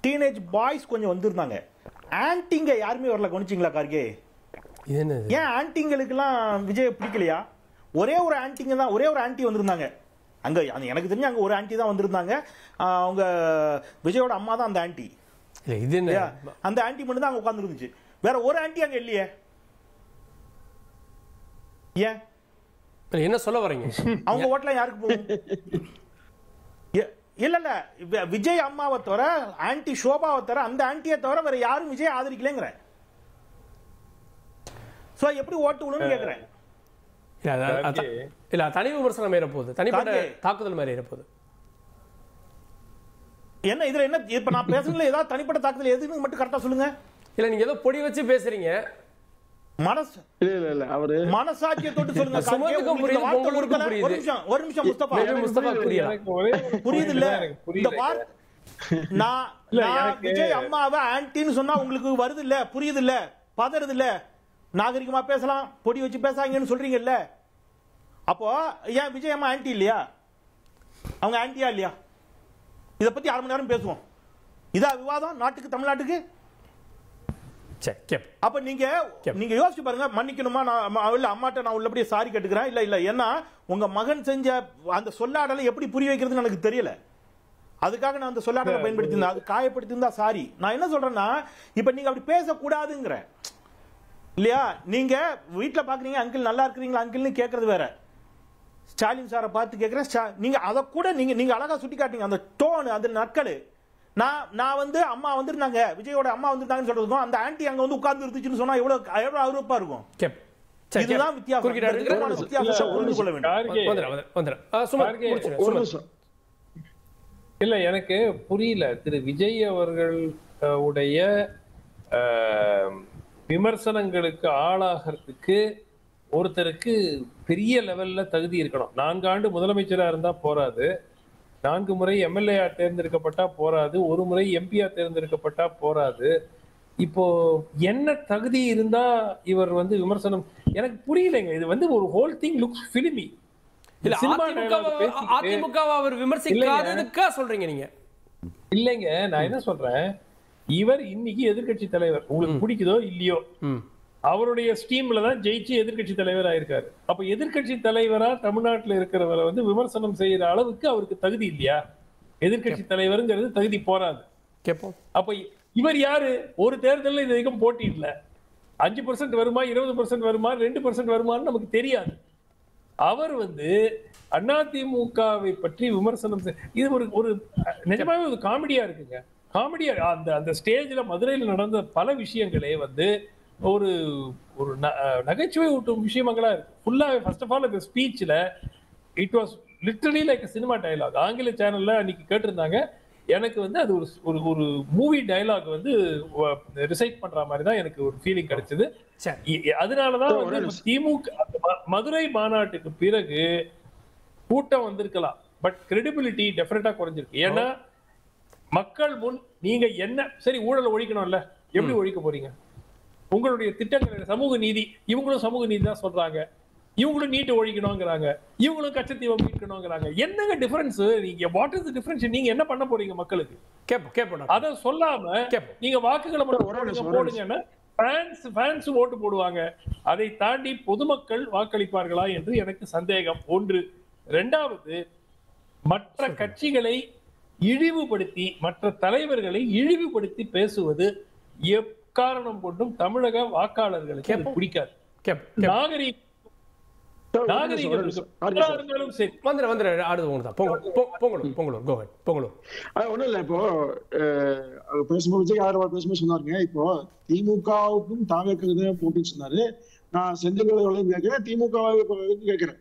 டீனேஜ் பாய்ஸ் கொஞ்சம் வந்திருந்தாங்க. ஆன்டிங்க யாருமே வரல. கவனிச்சீங்களா கார்கே? ஏன் ஆன்டிங்களுக்கெல்லாம் விஜய் பிடிக்கலையா? ஒரே ஒரு ஆன்டிங்க தான், ஒரே ஒரு ஆன்டி வந்திருந்தாங்க அங்க. எனக்கு தெரிஞ்சு அங்க ஒரு ஆன்டி தான் வந்திருந்தாங்க. அவங்க விஜயோட அம்மா தான் அந்த ஆன்டி. அந்த ஆன்டி மட்டும் தான் அங்க உட்கார்ந்து இருந்துச்சு. வேற ஒரு ஆன்டி அங்க இல்லையே. ஏன்? என்ன சொல்ல வரீங்க? அவங்க ஓட்டலாம் யாருக்கு போகும்? இல்ல இல்ல, விஜய் அம்மாவை தவிர, ஆன்டி ஷோபாவை தவிர, அந்த ஆன்டியை தவிர வேற யாரும் விஜய் ஆதரிக்கலங்கிற. சோ எப்படி ஓட்டு விழுன்னு கேக்குறேன். இல்ல தனி விமர்சனம் ஏறப்போகுது, தனிப்பட்ட தாக்குதல் மாதிரி ஏறப்போகுது. என்ன இதுல என்ன இப்ப நான் பேசுறதுல ஏதாவது தனிப்பட்ட தாக்குதல் எதுன்னு மட்டும் கரெக்டா சொல்லுங்க. இல்ல நீங்க ஏதோ பொடி வச்சு பேசுறீங்க. மனசாட்சியை தொட்டு சொல்லுங்க. ஒரு நிமிஷம் முஸ்தபா, புரியுது இல்ல? நான் விஜய் அம்மாவை ஆன்டின்னு சொன்னா உங்களுக்கு வருது இல்ல, புரியுது இல்ல, பதறது இல்ல, நாகரிகமா பேசலாம், பொடி வச்சு பேசாங்கன்னு சொல்றீங்கல்ல. அப்போ ஏன் விஜய் அம்மா ஆன்டி இல்லையா? அவங்க ஆன்டியா இல்லையா? இத பத்தி 1/2 மணி நேரம் பேசுவோம். இதா விவாதம் நாட்டுக்கு, தமிழ்நாட்டுக்கு? அப்ப நீங்க யோசிச்சு பாருங்க. மன்னிக்கணுமா, நான் அம்மாட்ட நான் உள்ளபடியே சாரி கேட்டுக்கிறேன். இல்ல இல்ல, ஏன்னா உங்க மகன் செஞ்ச அந்த சொல்லாடலை எப்படி புரிய வைக்கிறதுன்னு எனக்கு தெரியல. அதுக்காக நான் அந்த சொல்லாடலை பயன்படுத்தி அது காயப்படுத்திருந்தா சாரி. நான் என்ன சொல்றேன்னா, இப்ப நீங்க அப்படி பேசக்கூடாதுங்கிற இல்லையா? நீங்க வீட்டுல பாக்குறீங்க, அங்கிள் நல்லா இருக்கிறீங்களா அங்கிள்னு கேட்கறது வேற. ஸ்டாலின் சாரை பார்த்து கேட்கிறேன், நீங்க அதை கூட நீங்க அழகா சுட்டி காட்டுங்க. அந்த டோன், அந்த நற்கள். நான் வந்து அம்மா வந்துருந்தாங்க, விஜயோட அம்மா வந்துட்டாங்கன்னு சொல்றதுக்கும், அந்த ஆன்டி அங்க வந்து உட்கார்ந்து இருந்துச்சுன்னு சொன்னா எவ்வளவு அருவப்பா இருக்கும். இதுதான் வித்தியாசம். இல்ல எனக்கு புரியல, திரு விஜய் அவர்கள் உடைய விமர்சனங்களுக்கு ஆளாகிறதுக்கு ஒருத்தருக்கு பெரிய லெவல்ல தகுதி இருக்கணும். 4 ஆண்டு முதலமைச்சரா இருந்தா போராது, 4 முறை எம்எல்ஏ தேர்ந்தெடுக்கப்பட்டா போராது, 1 முறை எம்பியா தேர்ந்தெடுக்கப்பட்டா போராது. இப்போ என்ன தகுதி இருந்தா இவர் வந்து விமர்சனம்? எனக்கு புரியலைங்க. இது வந்து ஒரு whole thing looks filmy. AIADMK அவர் விமர்சிக்காததுக்கா சொல்றீங்க நீங்க? இல்லைங்க, நான் என்ன சொல்றேன், இவர் இன்னைக்கு எதிர்கட்சி தலைவர், உங்களுக்கு பிடிக்குதோ இல்லையோ, அவருடைய ஸ்டீம்ல தான் ஜெயிச்சு எதிர்கட்சி தலைவர் ஆயிருக்காரு. அப்ப எதிர்கட்சி தலைவரா தமிழ்நாட்டில் இருக்கிறவரை வந்து விமர்சனம் செய்யற அளவுக்கு அவருக்கு தகுதி இல்லையா? எதிர்கட்சி தலைவருங்கிறது தகுதி போராது. அப்ப இவர் யாரு? ஒரு தேர்தலில் இது வரைக்கும் போட்டி இல்லை. 5% வருமா, 20% வருமா, 2% வருமானு நமக்கு தெரியாது. அவர் வந்து அதிமுகவை பற்றி விமர்சனம் இது ஒரு நிஜமாவே ஒரு காமெடியா இருக்குங்க. காமெடியா அந்த ஸ்டேஜ்ல மதுரையில் நடந்த பல விஷயங்களே வந்து ஒரு ஒரு நகைச்சுவை ஊட்டும் விஷயங்களா இருக்கு. ஃபுல்லா ஃபர்ஸ்ட் ஆஃப் ஆல் இந்த ஸ்பீச்ல it was literally like cinema dialogue. ஆங்கில சேனல்ல அன்னைக்கு கேட்டிருந்தாங்க. எனக்கு வந்து அது ஒரு ஒரு மூவி டயலாக் வந்து ரிசைட் பண்ற மாதிரி தான் எனக்கு ஒரு ஃபீலிங் கிடைச்சது. அதனாலதான் வந்து திமுக மதுரை மாநாட்டுக்கு பிறகு கூட்டம் வந்திருக்கலாம், பட் கிரெடிபிலிட்டி டெஃபினட்டா குறைஞ்சிருக்கு. ஏன்னா மக்கள் முன் நீங்க என்ன சரி ஊழலை ஒழிக்கணும்ல, எப்படி ஒழிக்க போறீங்க? உங்களுடைய திட்டங்கள் சமூக நீதி, இவங்களும் சமூக நீதி தான் சொல்றாங்க. இவங்களும் நீட்டு ஒழிக்கணுங்கிறாங்க, இவங்களும் கச்சத்தீவை மீட்கணுங்கிறாங்க. என்னங்க டிஃபரன்ஸ்? நீங்க வாட் இஸ் தி டிஃபரன்ஸ்? நீங்க என்ன பண்ண போறீங்க மக்களுக்கு? கேப்போம் அத சொல்லாம நீங்க வாக்குகளை மட்டும் போடுங்கன்னா ஃபேன்ஸ் ஓட்டு போடுவாங்க. அதை தாண்டி பொதுமக்கள் வாக்களிப்பார்களா என்று எனக்கு சந்தேகம். ஒன்று. இரண்டாவது, மற்ற கட்சிகளை இழிவுபடுத்தி, மற்ற தலைவர்களை இழிவுபடுத்தி பேசுவது எக்காரணம் கொண்டும் தமிழக வாக்காளர்களுக்கு அது பிடிக்காது. ஒண்ணும் இல்ல, இப்போ பேசும்போது விஜய் ஆதரவாளர் பேசும்போது சொன்னாருங்க, இப்போ திமுகவுக்கும் தாவேக்கு போட்டின்னு சொன்னாரு. நான் செந்தில் கேட்கிறேன், திமுக கேட்கிறேன்.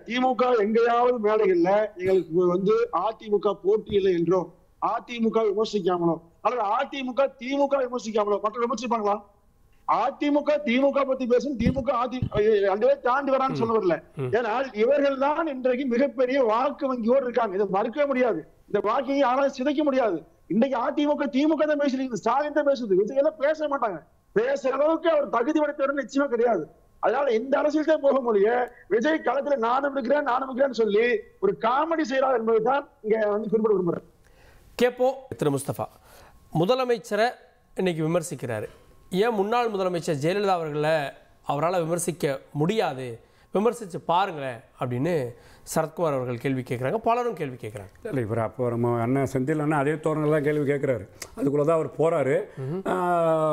திமுக எங்கேயாவது மேடைகள்ல எங்களுக்கு அதிமுக போட்டி இல்லை என்றோ, அதிமுக விமர்சிக்காமலோ, அல்லது அதிமுக திமுக விமர்சிக்காமலோ மற்ற விமர்சிப்பாங்களா? அதிமுக திமுக பத்தி பேசும், திமுக ரெண்டு பேர் தாண்டி வரான்னு சொல்ல வரல. ஏனால் இவர்கள் தான் இன்றைக்கு மிகப்பெரிய வாக்கு வங்கியோடு இருக்காங்க. இதை மறுக்க முடியாது. இந்த வாக்கையை யாராலும் சிதைக்க முடியாது. இன்னைக்கு அதிமுக திமுக தான் பேசுறீங்க, ஸ்டாலின் தான் பேசுது. விஜய் எல்லாம் பேச மாட்டாங்க. பேசுற அளவுக்கு அவர் தகுதி படைத்தவர் நிச்சயமா கிடையாது. அதனால இந்த அரசியல் தான் போக முடியும். விஜய் களத்துல நானும் இருக்கிறேன்னு சொல்லி ஒரு காமெடி செய்யறார் என்பதுதான் இங்க குறிப்பிட விரும்புறேன். கேப்போ திரு முஸ்தபா முதலமைச்சரை இன்னைக்கு விமர்சிக்கிறாரு. ஏன் முன்னாள் முதலமைச்சர் ஜெயலலிதா அவர்களை அவரால் விமர்சிக்க முடியாது, விமர்சித்து பாருங்களேன் அப்படின்னு சரத்குமார் அவர்கள் கேள்வி கேட்குறாங்க, பலரும் கேள்வி கேட்குறாங்க. இல்லை, இப்போ அப்போ நம்ம அண்ணன் செந்தில் அண்ணன் அதே தோரணில் தான் கேள்வி கேட்குறாரு. அதுக்குள்ளே தான் அவர் போகிறாரு.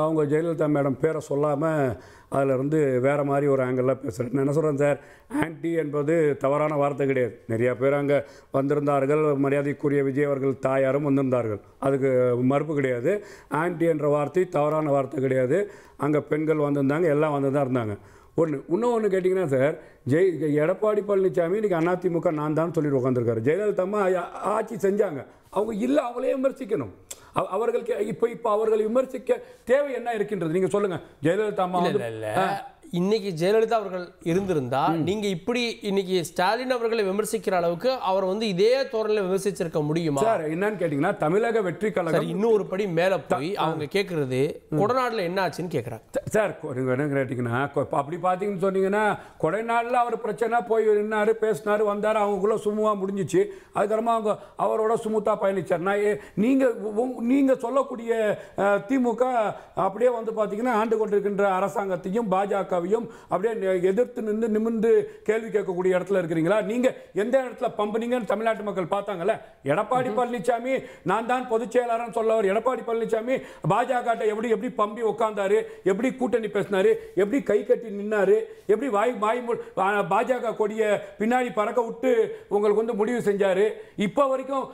அவங்க ஜெயலலிதா மேடம் பேரை சொல்லாமல் அதிலிருந்து வேறு மாதிரி ஒரு ஆங்கிளில் பேசுகிறேன். நான் என்ன சொல்கிறேன் சார், ஆன்டி என்பது தவறான வார்த்தை கிடையாது. நிறையா பேர் அங்கே வந்திருந்தார்கள். மரியாதைக்குரிய விஜய் அவர்கள் தாயாரும் வந்திருந்தார்கள், அதுக்கு மறுப்பு கிடையாது. ஆன்டி என்ற வார்த்தை தவறான வார்த்தை கிடையாது. அங்கே பெண்கள் வந்திருந்தாங்க, எல்லாம் வந்து தான் இருந்தாங்க. இன்னொன்று கேட்டிங்கன்னா சார், எடப்பாடி பழனிசாமி இன்றைக்கி அதிமுக நான் தான் சொல்லிட்டு உட்காந்துருக்காரு. ஜெயலலிதா அம்மா ஆட்சி செஞ்சாங்க, அவங்க இல்லை, அவங்களே விமர்சிக்கணும். அவர்களுக்கு இப்போ அவர்களை விமர்சிக்க தேவை என்ன இருக்கின்றது? நீங்கள் சொல்லுங்கள். ஜெயலலிதா அம்மா இன்னைக்கு ஜெயலலிதா அவர்கள் இருந்திருந்தா நீங்க இப்படி இன்னைக்கு ஸ்டாலின் அவர்களை விமர்சிக்கிற அளவுக்கு அவர் இதே தோரணையில விமர்சிச்சிருக்க முடியுமா சார்? என்னன்னு கேட்டீங்கன்னா, தமிழக வெற்றி கழகம் இன்னும் ஒரு படி மேல போய் அவங்க கேட்கறது கொடைநாடுல என்ன ஆச்சுன்னு கேட்கறாங்க சார். என்ன கேட்டீங்கன்னா, அப்படி பாத்தீங்கன்னு சொன்னீங்கன்னா, கொடைநாடுல அவர் பிரச்சனை போய் நின்னாரு, பேசினாரு, வந்தாரு, அவங்களுக்குள்ள சுமூகமா முடிஞ்சிச்சு. அதுக்கப்புறமா அவங்க அவரோட சுமூத்தா பயணிச்சார். நீங்க சொல்லக்கூடிய திமுக அப்படியே பாத்தீங்கன்னா ஆண்டு கொண்டிருக்கின்ற அரசாங்கத்தையும் பாஜக அப்படியே எதிர்த்து நிமிர்ந்து கேள்வி கேட்கக்கூடிய இடத்துல இருக்கிறீங்களா? நீங்க எந்த இடத்துல பம்புனீங்கன்னு தமிழ்நாட்டு மக்கள் பார்த்தாங்கல்ல. எடப்பாடி பழனிசாமி நான் தான் பொதுச் செயலாளர் சொல்லவர். எடப்பாடி பழனிசாமி பாஜக எப்படி பம்பி உட்கார்ந்தாரு, எப்படி கூட்டணி பேசினாரு, எப்படி கை கட்டி நின்னாரு, எப்படி பாஜக கொடிய பின்னாடி பறக்க விட்டு உங்களுக்கு முடிவு செஞ்சாரு. இப்ப வரைக்கும்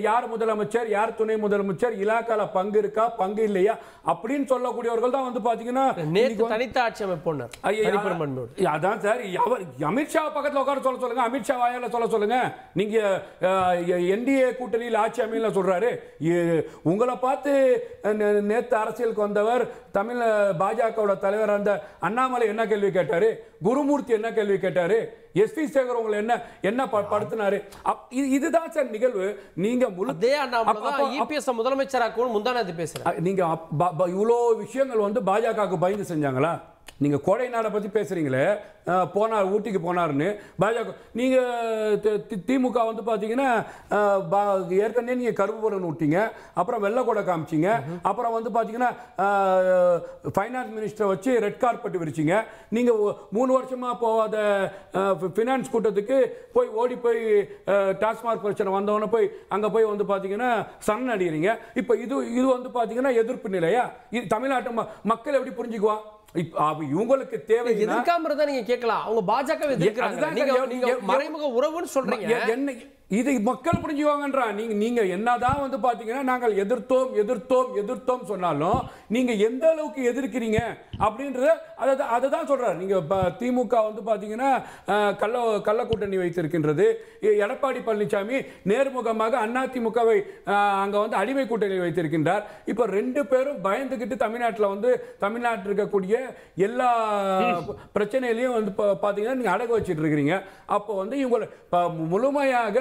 யார் முதலமைச்சர், யார் துணை முதலமைச்சர், இலாக்கால பங்கு இருக்கா, பங்கு இல்லையா அப்படின்னு சொல்லக்கூடியவர்கள் தான் பாத்தீங்கன்னா தனித்த ஆட்சி அமைப்பு. அதான் சார், அமித்ஷா பக்கத்தில் உட்கார சொல்ல சொல்லுங்க, அமித்ஷா வாயால சொல்ல சொல்லுங்க. நீங்க என்டிஏ கூட்டணியில் ஆட்சி அமையல சொல்றாரு. உங்களை பார்த்து நேத்து அரசியலுக்கு வந்தவர் தமிழ் பாஜக தலைவர் அந்த அண்ணாமலை என்ன கேள்வி கேட்டாரு, குருமூர்த்தி என்ன கேள்வி கேட்டாரு, எஸ்பி சேகர் உங்களை என்ன படுத்தினாரு. இதுதான் சார் நிகழ்வு. நீங்க அதே அண்ணாமலை முதலமைச்சராக முந்தானது பேசுறாங்க. நீங்க இவ்வளோ விஷயங்கள் பாஜகவுக்கு பயந்து செஞ்சாங்களா? நீங்க கோடைநாடை பத்தி பேசுறீங்களே, போனார் ஊட்டிக்கு போனார்னு பாஜக. நீங்க திமுக பாத்தீங்கன்னா ஏற்கனவே நீங்க கருப்புபுரம் விட்டீங்க, அப்புறம் வெள்ளக்கொடை காமிச்சிங்க, அப்புறம் பாத்தீங்கன்னா ஃபைனான்ஸ் மினிஸ்டரை வச்சு ரெட் கார்பெட் விரிச்சிங்க. நீங்க 3 வருஷமா போகாத ஃபினான்ஸ் கூட்டத்துக்கு ஓடி போய் டாஸ்மாக் பிரச்சனை வந்தவன போய் அங்க போய் பாத்தீங்கன்னா சரண் அடிக்கிறீங்க. இப்ப இது பாத்தீங்கன்னா எதிர்ப்பு நிலையா? தமிழ்நாட்டு மக்கள் எப்படி புரிஞ்சுக்குவா? இவங்களுக்கு தேவை நீங்க கேட்கலாம். அவங்க பாஜக மறைமுக உறவுன்னு சொல்றீங்க. என்ன இது மக்கள் புரிஞ்சுவாங்கன்றா. நீங்க என்னதான் பாத்தீங்கன்னா நாங்கள் எதிர்த்தோம் சொன்னாலும் நீங்க எந்த அளவுக்கு எதிர்க்கிறீங்க அப்படின்றத அதை தான் சொல்றாரு. நீங்க திமுக பாத்தீங்கன்னா கள்ள கூட்டணி வைத்திருக்கின்றது. எடப்பாடி பழனிசாமி நேர்முகமாக அதிமுகவை அங்க அடிமை கூட்டணி வைத்திருக்கின்றார். இப்ப 2 பேரும் பயந்துகிட்டு தமிழ்நாட்டில் இருக்கக்கூடிய எல்லா பிரச்சனையிலையும் பாத்தீங்கன்னா நீங்க அடகு வச்சிட்டு இருக்கிறீங்க. அப்போ இவங்களை முழுமையாக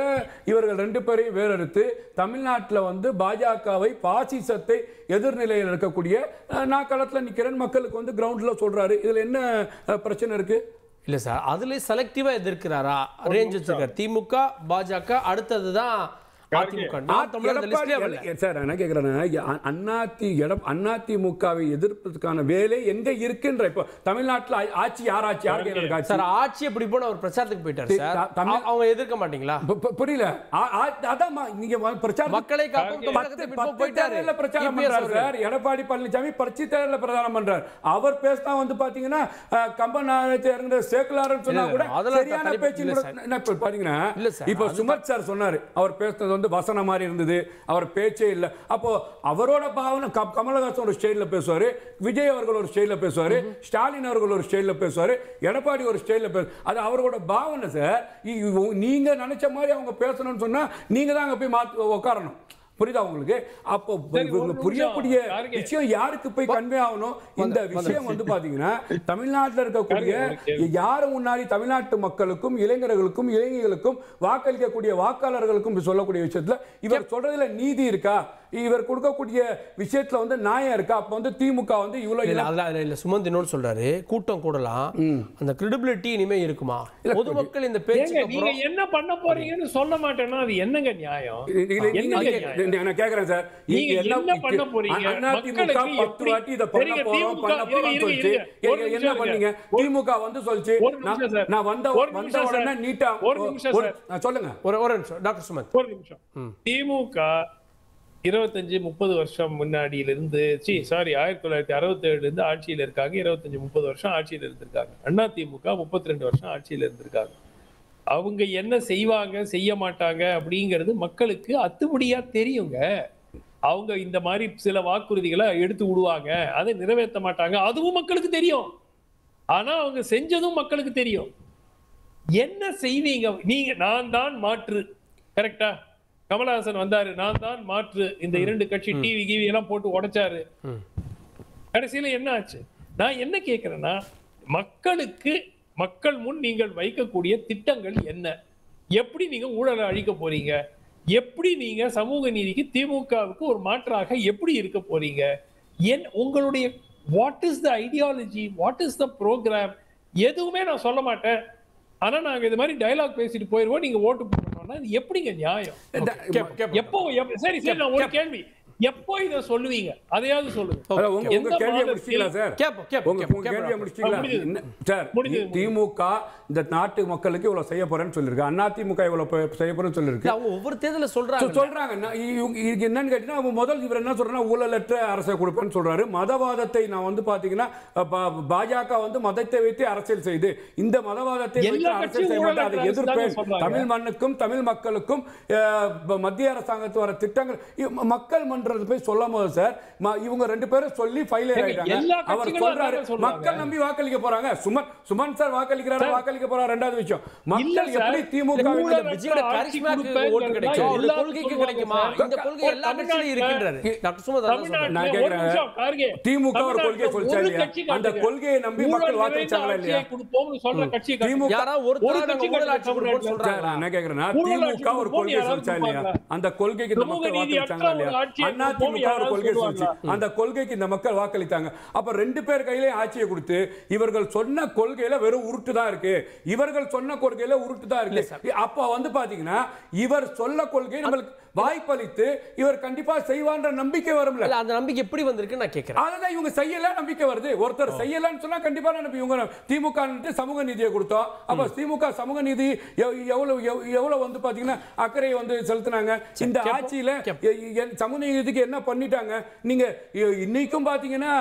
இவர்கள் 2 பேரையும் வேறெடுத்து தமிழ்நாட்டில் பாஜகவை பாசிசத்தை எதிர்நிலையில் இருக்கக்கூடிய நான் களத்தில் நிற்கிறேன் மக்களுக்கு கிரவுண்ட்ல சொல்றாரு. இதுல என்ன பிரச்சனை இருக்கு? இல்ல சார், அதுல செலக்டிவா எதிர்க்கிறாரா ரேஞ்ச் வச்சிருக்காரு. திமுக பாஜக அடுத்ததுதான் அதிமுக. சார் என்ன கேட்கிறேன்னா, அதிமுகவை எதிர்ப்பதற்கான வேலை எங்க இருக்குன்ற இப்போ தமிழ்நாட்டில் ஆட்சி யார் சார்? ஆட்சி எப்படி போன அவர் பிரச்சாரத்துக்கு போயிட்டாரு சார். அவங்க எதிர்க்க மாட்டீங்களா? புரியல. அதான் நீங்க பிரச்சாரம் மக்களை போயிட்டாரு பிரச்சாரம் பண்றாரு சார். எடப்பாடி பழனிசாமி பரிட்சை தேர்தலில் பிரச்சாரம் பண்றாரு. அவர் பேசினா வந்து பாத்தீங்கன்னா கம்பநாயகத்தை சேக்கலாருன்னு சொன்னா கூட சரியான பேச்சு பாத்தீங்கன்னா இப்ப சுமத் சார் சொன்னாரு. அவர் பேசினது வந்து வசனம் மாதிரி இருந்தது, அவர் பேச்சே இல்லை. அப்போ அவரோட பாவனை கமலஹாசன் ஒரு ஸ்டைல்ல பேசுவாரு, விஜய் அவர்கள் ஒரு ஸ்டைல்ல பேசுவாரு, ஸ்டாலின் அவர்கள் ஒரு ஸ்டைல்ல பேசுவாரு, எடப்பாடி ஒரு ஸ்டைல்ல பேசுவாரு. அது அவரோட பாவனை சார். நீங்க நினைச்ச மாதிரி அவங்க பேசணும்னு சொன்னா நீங்க தான் அங்க போய் உட்காரணும். புரியுதா உங்களுக்கு? அப்போ புரியக்கூடிய விஷயம் யாருக்கு போய் கன்வே ஆகணும்? இந்த விஷயம் வந்து பாத்தீங்கன்னா தமிழ்நாட்டில் இருக்கக்கூடிய யாரும் முன்னாடி தமிழ்நாட்டு மக்களுக்கும் இளைஞர்களுக்கும் இளைஞர்களுக்கும் வாக்களிக்கக்கூடிய வாக்காளர்களுக்கும் சொல்லக்கூடிய விஷயத்துல இவர் சொல்றதுல நீதி இருக்கா, இவர் கொடுக்கக்கூடிய விஷயத்துல வந்து நியாயம் இருக்கா? அப்ப வந்து திமுக வந்து இவ்வளவு இல்ல சுமந்த் இன்னொன்னு சொல்றாரு, கூட்டம் கூடலாம், அந்த கிரெடிபிலிட்டி இனிமே இருக்குமா? பொதுமக்கள் இந்த பேச்சு நீங்க என்ன பண்ண போறீங்கன்னு சொல்ல மாட்டேன்னா அது என்னங்க நியாயம்? நான் கேக்குறேன் சார், நீங்க என்ன பண்ண போறீங்க? அதிமுக 10 வாட்டி இத பண்ண போறோம் சொல்லிச்சு, என்ன பண்ணீங்க? திமுக வந்து சொல்லிச்சு நான் வந்த உடனே நீட்டா சொல்லுங்க. ஒரு நிமிஷம் டாக்டர் சுமந்த், ஒரு நிமிஷம். திமுக 25-30 வருஷம் முன்னாடியிலிருந்து 1967 இருந்து ஆட்சியில் இருக்காங்க. 25-30 வருஷம் ஆட்சியில் இருந்திருக்காங்க. அதிமுக 32 வருஷம் ஆட்சியில் இருந்திருக்காங்க. அவங்க என்ன செய்வாங்க செய்ய மாட்டாங்க அப்படிங்கிறது மக்களுக்கு அத்துப்படியா தெரியுங்க. அவங்க இந்த மாதிரி சில வாக்குறுதிகளை எடுத்து விடுவாங்க, அதை நிறைவேற்ற மாட்டாங்க, அதுவும் மக்களுக்கு தெரியும். ஆனா அவங்க செஞ்சதும் மக்களுக்கு தெரியும். என்ன செய்வீங்க நீங்க? நான் தான் மாற்று, கரெக்டா? கமலஹாசன் வந்தாரு, நான் தான் மாற்று, இந்த 2 கட்சி டிவி கிவி எல்லாம் போட்டு உடைச்சாரு. கடைசியில என்ன ஆச்சு? நான் என்ன கேட்கிறேன்னா, மக்கள் முன் நீங்கள் வைக்கக்கூடிய திட்டங்கள் என்ன? எப்படி நீங்க ஊழலை அழிக்க போறீங்க? எப்படி நீங்க சமூக நீதிக்கு திமுகவுக்கு ஒரு மாற்றாக எப்படி இருக்க போறீங்க? உங்களுடைய what is the ideology, what is the programme? எதுவுமே நான் சொல்ல மாட்டேன். ஆனா நாங்க இது மாதிரி டயலாக் பேசிட்டு போயிருவோம், நீங்க ஓட்டு போடணும்னா இது எப்படிங்க நியாயம்? எப்போ? சரி நான் ஒரு கேள்வி, எப்போ இத சொல்லுவீங்க? அதையாவது சொல்லுங்க. உங்க கேள்வியை முடிச்சிங்களா சார்? உங்க கேள்வியை முடிச்சிங்களா சார்? திமுக இந்த நாட்டு மக்களுக்கு இவ்வளவு செய்ய போறேன்னு சொல்லிருக்கு, அதிமுக இவ்வளவு செய்ய போறேன்னு சொல்லிருக்கு. அவங்க ஒவ்வொரு தேர்தல சொல்றாங்க. என்னன்னு கேட்டீங்கன்னா, முதல் இவர் என்ன சொல்றா, ஊழலற்ற அரசை கொடுப்பேன்னு சொல்றாரு. மதவாதத்தை நான் வந்து பாத்தீங்கன்னா பாஜக வந்து மதத்தை வைத்து அரசியல் செய்து, இந்த மதவாதத்தை வைத்து அரசியல் செய்ய மாட்டேன், அதை எதிர்ப்பேன். தமிழ் மண்ணுக்கும் தமிழ் மக்களுக்கும் மத்திய அரசாங்கத்து வர திட்டங்கள் மக்கள் மன்ற போய் சொல்லும் போது சார், இவங்க 2 பேரும் சொல்லி ஃபைல் ஆயிட்டாங்க. அவர் சொல்றாரு மக்கள் நம்பி வாக்களிக்க போறாங்க. சுமன் சார் வாக்களிக்க போறாரு. ரெண்டாவது விஷயம், மக்கள் எப்படி திமுக விஜயோட கரிஷ்மாக்கு ஓட்டு கிடைக்கும், இந்த கொள்கைக்கு கிடைக்குமா? இந்த கொள்கை எல்லா கட்சியிலும் இருக்கின்றது. டாக்டர் சுமந்த் நான் கேக்குறேன், திமுக ஒரு கொள்கையை சொல்லிச்சா இல்லையா? அந்த கொள்கையை நம்பி மக்கள் வாக்களிச்சாங்களா இல்லையா? திமுக யாரா ஒருத்தர் ஊழல் ஆட்சி கொடுப்போம்னு சொல்றாங்க. நான் என்ன கேக்குறேன்னா, திமுக ஒரு கொள்கையை சொல்லிச்சா இல்லையா? அந்த கொள்கைக்கு இந்த மக்கள் வாக்களிச்சாங்களா இல்லையா? அதிமுக ஒரு கொள்கை சொல்லிச்சு, அந்த கொள்கைக்கு இந்த மக்கள் வாக்களித்தாங்க. அப்ப 2 பேர் கையிலே ஆட்சியை கொடுத்து, இவர்கள் சொன்ன கொள்கையில வெறும் உருட்டு தான் இருக்கு, இவர்கள் சொன்ன கொள்கையில உருட்டு தான் இருக்கு. அப்ப வந்து பாத்தீங்கன்னா இவர் சொல்ல கொள்கை நம்மளுக்கு வாய்ப்பளித்து இவர் கண்டிப்பா செய்வான்ற நம்பிக்கை வரும்ல. அந்த நம்பிக்கை எப்படி வந்திருக்கு நான் கேக்குறேன். அதான் இவங்க செய்யல நம்பிக்கை வருது. ஒருத்தர் செய்யலன்னு சொன்னா கண்டிப்பா இவங்க திமுக சமூக நீதியை கொடுத்தோம். அப்ப திமுக சமூக நீதி எவ்வளவு வந்து பாத்தீங்கன்னா அக்கறை வந்து செலுத்தினாங்க. இந்த ஆட்சியில சமூக நீதிக்கு என்ன பண்ணிட்டாங்க? நீங்க இன்னைக்கும் பாத்தீங்கன்னா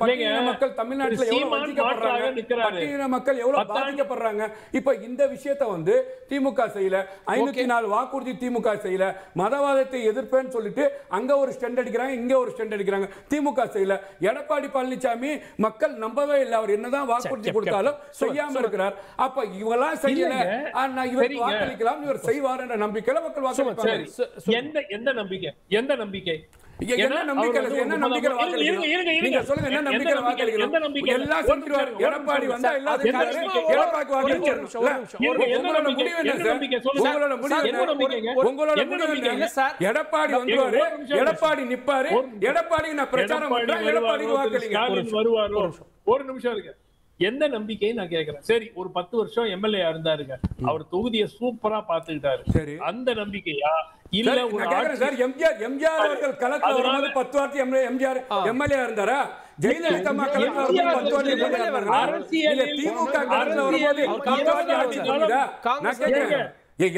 பட்டியலின மக்கள் தமிழ்நாட்டில் எவ்வளவு வஞ்சிக்கப்படுறாங்க, பட்டியலின மக்கள் எவ்வளவு பாதிக்கப்படுறாங்க. இப்ப இந்த விஷயத்தை வந்து திமுக செய்யல, 504 வாக்குறுதி திமுக செய்யல, மதவாதத்தை எதிர்ப்பேன்னு சொல்லிட்டு அங்க ஒரு ஸ்டெண்ட் அடிக்கிறாங்க, இங்க ஒரு ஸ்டெண்ட் அடிக்கிறாங்க. திமுக செய்யல. எடப்பாடி பழனிசாமி மக்கள் நம்பவே இல்லை, அவர் என்னதான் வாக்குறுதி கொடுத்தாலும் செய்யாம இருக்கிறார். அப்ப இவெல்லாம் செய்யல, இவர் வாக்களிக்கலாம், இவர் செய்வார் என்ற நம்பிக்கையில மக்கள் வாக்களிப்பாங்க. எந்த நம்பிக்கை? எந்த நம்பிக்கை? என்ன நம்பிக்கை? என்ன நம்பிக்கை வாக்களிக்கிறோம்? நீங்க சொல்லுங்க, என்ன நம்பிக்கை வாக்களிக்கிறோம்? எல்லாம் செஞ்சிருவாரு. எடப்பாடி வந்தா எல்லாம் செஞ்சாரு. எடப்பாடி வாக்களிச்சாரு. உங்களோட முடிவு என்ன சார்? உங்களோட முடிவு என்ன? உங்களோட முடிவு என்ன சார்? எடப்பாடி வந்துருவாரு, எடப்பாடி நிப்பாரு, எடப்பாடி நான் பிரச்சாரம் பண்றேன், எடப்பாடி வாக்களிங்க. வருவாரு. ஒரு நிமிஷம் இருக்கு. எந்த நம்பிக்கைன்னு நான் கேக்குறேன். சரி, ஒரு 10 வருஷம் எம்எல்ஏ இருந்தாருங்க, அவர் தொகுதியை சூப்பரா பாத்துக்கிட்டாரு, சரி. அந்த நம்பிக்கையா இல்ல சார், ஒரு நான் கேக்குறேன் சார், எம்ஜிஆர் அவர்கள் களத்துல வரும்போது 10 வாட்டி எம்ஜிஆர் எம்எல்ஏ இருந்தாரா? ஜெயலலிதா அம்மா களத்துல வரும்போது 10 வாட்டி எம்எல்ஏ இருந்தாரா? இல்ல திமுக களத்துல வரும்போது 10 வாட்டி அடிச்சிருக்கீங்களா? நான் கேக்குறேன்.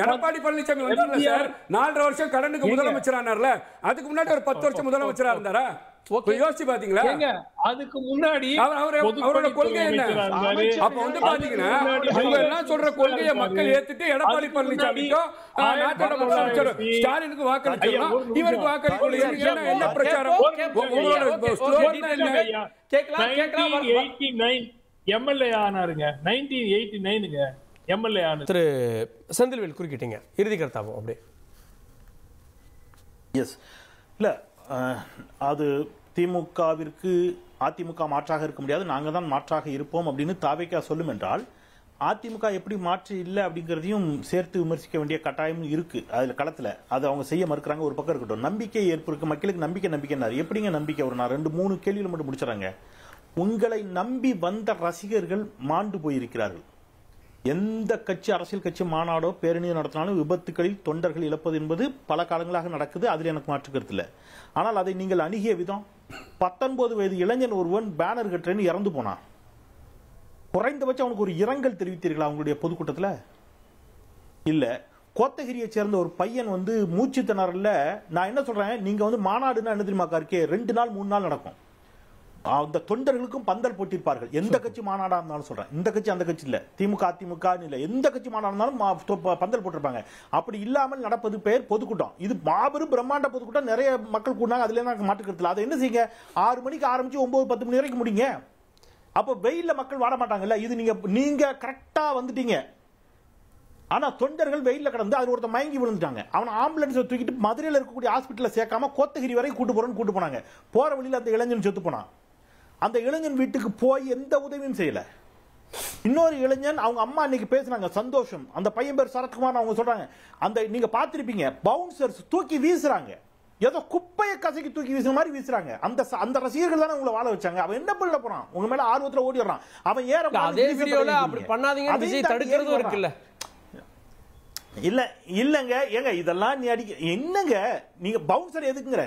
எடப்பாடி பழனிசாமி வந்தார்ல சார், 4.5 வருஷம் கடனுக்கு முதலமைச்சர் ஆனார்ல, அதுக்கு முன்னாடி ஒரு 10 வருஷம் முதலமைச்சரா இருந்தாரா? யோசிச்சு பாத்தீங்களா? அதுக்கு முன்னாடி அவரோட கொள்கை என்ன? அப்ப வந்து பாத்தீங்கன்னா இவங்க எல்லாம் சொல்ற கொள்கையை மக்கள் ஏத்துட்டு எடப்பாடி பழனிசாமிக்கும் நாட்டோட முதலமைச்சர் ஸ்டாலினுக்கு வாக்களிச்சிடலாம், இவருக்கு வாக்களிக்கல. என்ன பிரச்சாரம்? உங்களோட ஸ்லோகன் என்ன? 1989 எம்எல்ஏ ஆனாருங்க. 1989ங்க எம்எல்ஏ ஆனாரு. திரு செந்தில்வேல் குறுக்கிட்டீங்க, இறுதி கருத்தாவும் அப்படியே. எஸ், இல்ல அது திமுகவிற்கு அதிமுக மாற்றாக இருக்க முடியாது, நாங்கள் தான் மாற்றாக இருப்போம் அப்படின்னு தாவேகா சொல்லும் என்றால், அதிமுக எப்படி மாற்று இல்லை அப்படிங்கிறதையும் சேர்த்து விமர்சிக்க வேண்டிய கட்டாயம் இருக்கு அதில் களத்தில். அது அவங்க செய்ய மறுக்கிறாங்க, ஒரு பக்கம் இருக்கட்டும். நம்பிக்கை ஏற்படுக்கு மக்களுக்கு நம்பிக்கைன்னாரு. எப்படிங்க நம்பிக்கை? ஒரு நான் 2-3 கேள்வியில் மட்டும் முடிச்சுறாங்க. உங்களை நம்பி வந்த ரசிகர்கள் மாண்டு போயிருக்கிறார்கள். எந்த கட்சி, அரசியல் கட்சி மாநாடோ பேரணியோ நடத்தினாலும் விபத்துகளில் தொண்டர்கள் இழப்பது என்பது பல காலங்களாக நடக்குது, அதில் எனக்கு மாற்று கருத்து இல்லை. ஆனால் அதை நீங்கள் அணுகிய விதம், 19 வயது இளைஞன் ஒருவன் பேனர் கட்டுறேன்னு இறந்து போனான். குறைந்தபட்சம் அவனுக்கு ஒரு இரங்கல் தெரிவித்தீர்களா அவங்களுடைய பொதுக்கூட்டத்தில்? இல்ல. கோத்தகிரியை சேர்ந்த ஒரு பையன் வந்து மூச்சு திணறல. நான் என்ன சொல்றேன், நீங்க வந்து மாநாடுன்னா என்ன தெரியுமா இருக்கே, 2 நாள் 3 நாள் நடக்கும். அந்த தொண்டர்களுக்கும் பந்தல் போட்டிருப்பார்கள். எந்த கட்சி மாநாடா இருந்தாலும் சொல்றேன், இந்த கட்சி அந்த கட்சி இல்ல, திமுக அதிமுக இல்ல, எந்த கட்சி மாநாடு இருந்தாலும் பந்தல் போட்டிருப்பாங்க. அப்படி இல்லாமல் நடப்பது பெயர் பொதுக்கூட்டம். இது மாபெரும் பிரம்மாண்ட பொதுக்கூட்டம், நிறைய மக்கள் கூடாங்க, அதுல எனக்கு மாற்றுக்கிறது. அதை என்ன செய்யுங்க, 6 மணிக்கு ஆரம்பிச்சு 9-10 மணி வரைக்கும் முடிங்க. அப்ப வெயில்ல மக்கள் வாட மாட்டாங்கல்ல. இது நீங்க கரெக்டா வந்துட்டீங்க. ஆனா தொண்டர்கள் வெயில்ல கடந்து அது ஒருத்தர் மயங்கி விழுந்துட்டாங்க. அவன் ஆம்புலன்ஸ் தூக்கிட்டு மதுரையில் இருக்கக்கூடிய ஹாஸ்பிட்டல்ல சேர்க்காம கோத்தகிரி வரை கூட்டு போனாங்க. போற வழியில் அந்த இளைஞன் செத்து போனான். அந்த இளைஞன் வீட்டுக்கு போய் எந்த உதவியும் செய்யல. இன்னொரு இளைஞன், அவங்க அம்மா இன்னைக்கு பேசுறாங்க, சந்தோஷம். அந்த பையன் பேர் சரத்குமார். அவங்க சொல்றாங்க, அந்த நீங்க பாத்திருப்பீங்க, பவுன்சர்ஸ் தூக்கி வீசுறாங்க, ஏதோ குப்பையை கசக்கி தூக்கி வீசுற மாதிரி வீசுறாங்க. அந்த ரசிகர்கள் தானே உங்களை வாழ வச்சாங்க. அவன் என்ன பண்ண போறான், உங்க மேல ஆர்வத்துல ஓடி வர்றான். அவன் ஏற அதே வீடியோல அப்படி பண்ணாதீங்க விஜய் தடுக்கிறதும் இருக்குல்ல. இல்லங்க ஏங்க, இதெல்லாம் நீ அடிக்க என்னங்க, நீங்க பவுன்சர் எதுக்குங்கிற?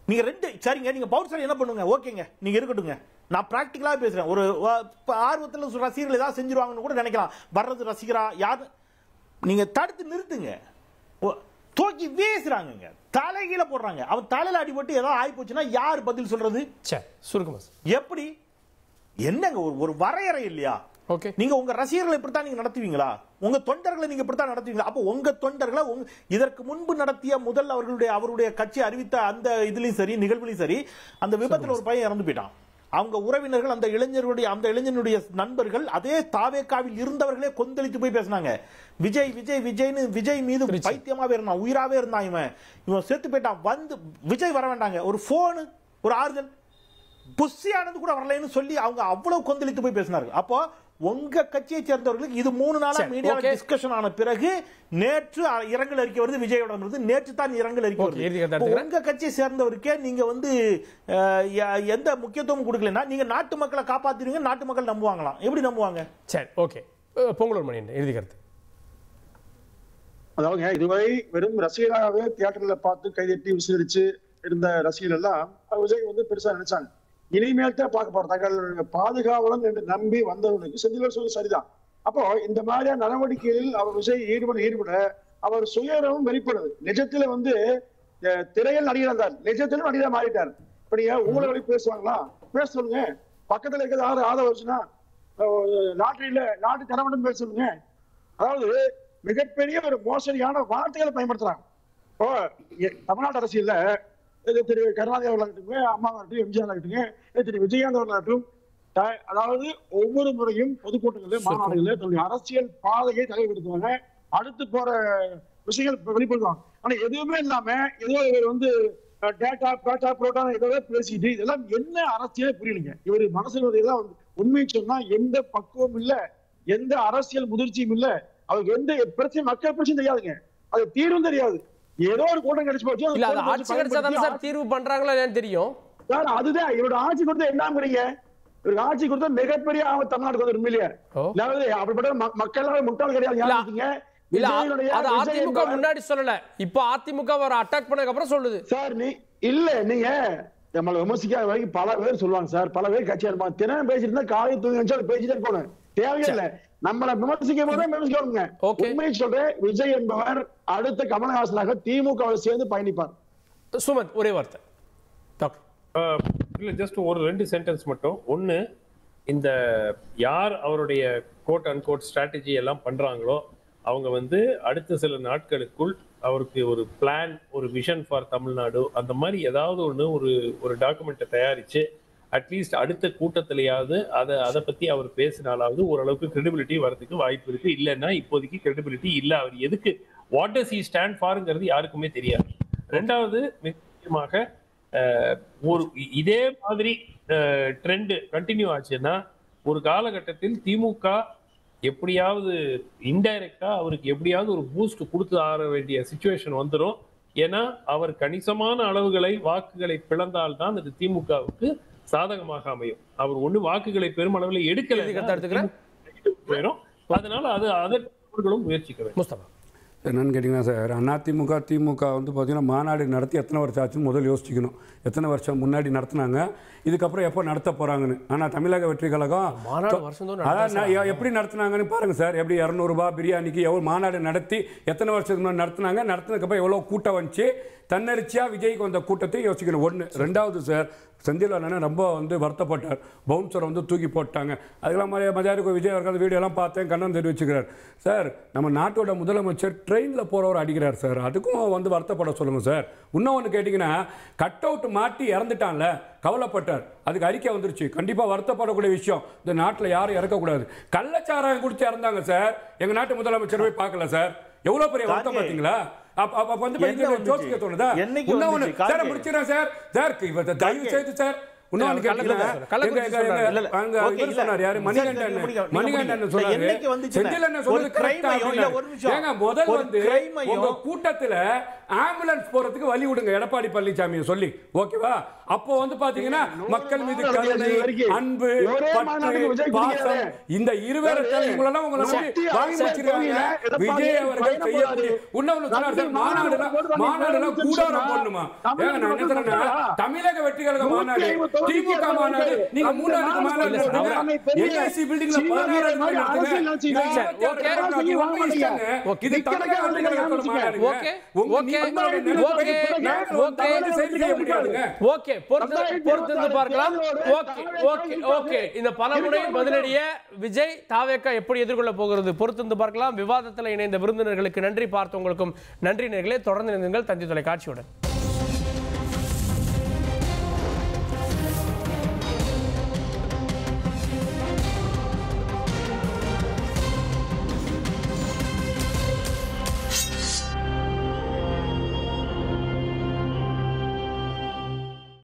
நீங்க 2 சரிங்க, நீங்க பவுன்சர் என்ன பண்ணுங்க, ஓகேங்க, நீங்க இருக்கட்டுங்க. நான் பிராக்டிகலா பேசுறேன். ஒரு ஆர்வத்தில் ரசிகர்கள் ஏதாவது செஞ்சிருவாங்கன்னு கூட நினைக்கலாம். வர்றது ரசிகரா யாரு, நீங்க தடுத்து நிறுத்துங்க. தூக்கி வீசுறாங்க, தலைகீழ போடுறாங்க. அவன் தலையில அடிபட்டு ஏதாவது ஆகி போச்சுன்னா யார் பதில் சொல்றது? சுருக்கமா எப்படி என்னங்க, ஒரு வரையறை இல்லையா? ஓகே, நீங்க உங்க ரசிகர்களை இப்படித்தான் நீங்க நடத்துவீங்களா? உங்க தொண்டர்களை நீங்க இப்படித்தான் நடத்துவீங்களா? அப்ப உங்க தொண்டர்களை இதற்கு முன்பு நடத்திய முதல் அவருடைய கட்சி அறிவித்த அந்த இதுலயும் சரி, நிகழ்வுலையும் சரி, அந்த விபத்துல ஒரு பையன் இறந்து போயிட்டான். அவங்க உறவினர்கள், அந்த இளைஞனுடைய நண்பர்கள், அதே தாவேக்காவில் இருந்தவர்களே கொந்தளித்து போய் பேசினாங்க. விஜய் விஜய் விஜய்னு விஜய் மீது பைத்தியமாவே இருந்தான், உயிராவே இருந்தான். இவன் செத்து போயிட்டான். வந்து விஜய் வர வேண்டாங்க, ஒரு போன், ஒரு ஆறுதல், புஷியானது கூட வரலன்னு சொல்லி அவங்க அவ்வளவு கொந்தளித்து போய் பேசினார்கள். அப்போ உங்க கட்சியை சேர்ந்தவர்களுக்கு இது 3 நாளா மீடியா டிஸ்கஷன் ஆன பிறகு நேற்று இரங்கல் அறிக்கை வருது. விஜயோட வருது, நேற்று தான் இரங்கல் அறிக்கை வருது. உங்க கட்சியை சேர்ந்தவருக்கே நீங்க வந்து எந்த முக்கியத்துவம் கொடுக்கலன்னா நீங்க நாட்டு மக்களை காப்பாத்துறீங்க, நாட்டு மக்கள் நம்புவாங்களாம். எப்படி நம்புவாங்க? சரி, ஓகே. பொங்கலூர் மணி இறுதி கருத்து. அதாவது இதுவரை வெறும் ரசிகராகவே தியேட்டர்ல பார்த்து கைதட்டி விசிலடிச்சு இருந்த ரசிகர்கள் எல்லாம் விஜய் வந்து பெருசா நினைச்சாங்க. இனிமேல் தான் பார்க்க போற தகவல் பாதுகாவலன் என்று நம்பி வந்தவர்களுக்கு செந்தில்வேல் சொல்லி சரிதான். அப்போ இந்த மாதிரியான நடவடிக்கைகளில் அவர் விஜய் ஈடுபட அவர் சுயரவும் வெளிப்படுது. நிஜத்துல வந்து திரையில் நடிகர் இருந்தார், நிஜத்திலும் நடிகர் மாறிட்டார். இப்ப நீங்க ஊழலை பேசுவாங்களா? பேச சொல்லுங்க. பக்கத்துல இருக்கிறது ஆதரவு வச்சுன்னா லாட்டரியில நாட்டு தரமட்டும் பேச சொல்லுங்க. அதாவது மிகப்பெரிய ஒரு மோசடியான வார்த்தைகளை பயன்படுத்துறாங்க. இப்போ தமிழ்நாட்டு அரசியல்ல திரு கருணாநிதி அவர்களாகட்டும், அம்மாவாகட்டும், எம்ஜிஆர் ஆகட்டுங்க, திரு விஜயகாந்த் அவர்களாகட்டும், அதாவது ஒவ்வொரு முறையும் பொதுக்கூட்டங்களில் மாநாடுகளில் தன்னுடைய அரசியல் பாதையை தலைவெடுத்துவாங்க, அடுத்து போற விஷயங்கள் வெளிப்படுத்துவாங்க. ஆனா எதுவுமே இல்லாம ஏதோ இவர் வந்து டேட்டா பேட்டா புரோட்டா ஏதோ பேசிட்டு இதெல்லாம் என்ன அரசியலே புரியலைங்க. இவர் மனசுல எல்லாம் உண்மையை சொன்னா எந்த பக்குவம் இல்ல, எந்த அரசியல் முதிர்ச்சியும் இல்ல, அவருக்கு எந்த பிரச்சனை மக்கள் பிரச்சனை தெரியாதுங்க, அது தீர்வும் தெரியாது. ஏதோ ஒரு கூட்டம் கிடைச்சு போச்சு, இல்ல அது ஆட்சி கிடைச்சாதானே சார் தீர்வு பண்றாங்களா இல்லையான்னு தெரியும். அதுதான் இவரோட ஆட்சி கொடுத்தா என்னங்கிறீங்க. இவருக்கு ஆட்சி கொடுத்தா மிகப்பெரிய ஆபத்து தமிழ்நாட்டுக்கு வந்து உண்மையிலேயே. ஓ. அதாவது அப்படிப்பட்ட மக்கள் முட்டாள் கிடையாது. இல்ல, ஞாபகம் வச்சுக்கங்க. இல்ல விஜயனுடைய அது விஜய் அதிமுக என்பவர் முன்னாடி சொல்லல, இப்போ அதிமுக வர அட்டாக் பண்ணதுக்கு அப்புறம் சொல்லுது. சார் இல்ல நீங்க நம்மள விமர்சிக்காத வரைக்கும் பல பேர் சொல்லுவாங்க சார், பல பேர் கட்சியா இருப்பாங்க. தினம் பேசிட்டு இருந்தா காலை தூங்கி வச்சா பேசிட்டே இருக்கணும், தேவையில்லை. நம்மள விமர்சிக்கும் போதே விமர்சிக்கணுங்க. Okay. உண்மையை சொல்றேன், விஜய் என்பவர் அடுத்த கமலஹாசனாக திமுக சேர்ந்து பயணிப்பார். சுமந்த் ஒரே வார்த்தை டாக்டர். இல்ல ஜஸ்ட் ஒரு 2 சென்டென்ஸ் மட்டும். ஒண்ணு, இந்த யார் அவருடைய கோட் அண்ட் கோட் ஸ்ட்ராட்டஜி எல்லாம் பண்றாங்களோ அவங்க வந்து அடுத்த சில நாட்களுக்குள் அவருக்கு ஒரு பிளான், ஒரு விஷன் ஃபார் தமிழ்நாடு, அந்த மாதிரி ஏதாவது ஒரு டாக்குமெண்ட்டை தயாரிச்சு அட்லீஸ்ட் அடுத்த கூட்டத்திலேயாவது அதை பத்தி அவர் பேசினாலாவது ஓரளவுக்கு கிரெடிபிலிட்டி வரதுக்கு வாய்ப்பு இருக்கு. இல்லைன்னா இப்போதைக்கு கிரெடிபிலிட்டி இல்லை. அவர் எதுக்கு வாட் டஸ் ஹி ஸ்டாண்ட் ஃபார்ங்கிறது யாருக்குமே தெரியாது. ரெண்டாவது, மிக முக்கியமாக ஒரு இதே மாதிரி ட்ரெண்ட் கண்டினியூ ஆச்சுன்னா ஒரு காலகட்டத்தில் திமுக எப்படியாவது இன்டைரக்டா அவருக்கு எப்படியாவது ஒரு பூஸ்ட் கொடுத்து ஆற வேண்டிய சிச்சுவேஷன் வந்துடும். ஏன்னா அவர் கணிசமான அளவுகளை வாக்குகளை பிளந்தால்தான் அது திமுகவுக்கு சாதகமாக அமையும். அவர் ஒண்ணு வாக்குகளை பெருமளவில் எடுக்கல போயிடும். அதனால அதற்கும் முயற்சிக்க வேண்டும். முஸ்தபா என்னன்னு கேட்டிங்கன்னா சார், அதிமுக திமுக வந்து பார்த்தீங்கன்னா மாநாடு நடத்தி எத்தனை வருஷம் ஆச்சுன்னு முதல் யோசிக்கணும். எத்தனை வருஷம் முன்னாடி நடத்தினாங்க, இதுக்கப்புறம் எப்போ நடத்த போகிறாங்கன்னு. ஆனால் தமிழக வெற்றி கழகம் அதான் எப்படி நடத்துனாங்கன்னு பாருங்கள் சார். எப்படி 200 ரூபாய் பிரியாணிக்கு எவ்வளோ மாநாடு நடத்தி எத்தனை வருஷத்துக்கு முன்னாடி நடத்துனாங்க, நடத்தினதுக்கப்புறம் எவ்வளோ கூட்டம் வந்துச்சு, தன்னெரிச்சியாக விஜய்க்கு வந்த கூட்டத்தை யோசிக்கணும். ஒன்று. ரெண்டாவது சார், செந்தில் அண்ணன் ரொம்ப வந்து வருத்தப்பட்டார். பவுன்சரை வந்து தூக்கி போட்டாங்க. அதெல்லாம் மதியாருக்கு விஜய் அவர்கள் வீடியோலாம் பார்த்தேன், கண்ணன் தெரிவிச்சுக்கிறார். சார், நம்ம நாட்டோட முதலமைச்சர் ட்ரெயினில் போகிறவர் அடிக்கிறார் சார், அதுக்கும் வந்து வருத்தப்பட சொல்லுங்கள் சார். இன்னும் ஒன்று கேட்டிங்கன்னா, கட் அவுட் மாட்டி இறந்துட்டான்ல, கவலைப்பட்டார். அதுக்கு அறிக்கை வந்துருச்சு. கண்டிப்பாக வருத்தப்படக்கூடிய விஷயம். இந்த நாட்டில் யாரும் இறக்கக்கூடாது. கள்ளச்சாராயம் குடிச்சு இறந்தாங்க சார், எங்கள் நாட்டு முதலமைச்சர் போய் பார்க்கல சார். எவ்வளோ பெரிய வருத்தம் பார்த்தீங்களா? யோசிக்க தோணுதா? முடிச்சிடறேன் சார். தயவு செய்து சார், கூட்டத்துல ஆம்புலன்ஸ் போறதுக்கு வழி விடுங்க எடப்பாடி பழனிசாமி சொல்லி, ஓகேவா? அப்போ வந்து பாத்தீங்கன்னா மக்கள் மீது கருணை, அன்பு, பாசம், இந்த இருவேறு தலைமுறைலாம் உங்களை வாங்கி வச்சிருக்காங்க. விஜய் அவர்கள் செய்யக்கூடிய மாநாடுலாம் கூடாரம் போடணுமா? தமிழக வெற்றி கழக மாநாடு, திமுக மாநாடு, நீங்க 3 நாளுக்கு மாநாடு நடத்துங்க. எல்ஐசி பில்டிங்ல 16 இந்த பலமுறை பதிலடிய விஜய் தாவேக்கா எப்படி எதிர்கொள்ள போகிறது பொறுத்திருந்து பார்க்கலாம். விவாதத்தில் இணைந்த விருந்தினர்களுக்கு நன்றி, பார்த்தவங்களுக்கும் நன்றி நேயர்களே. தொடர்ந்து இணைந்தீர்கள் தந்தி தொலைக்காட்சியுடன்.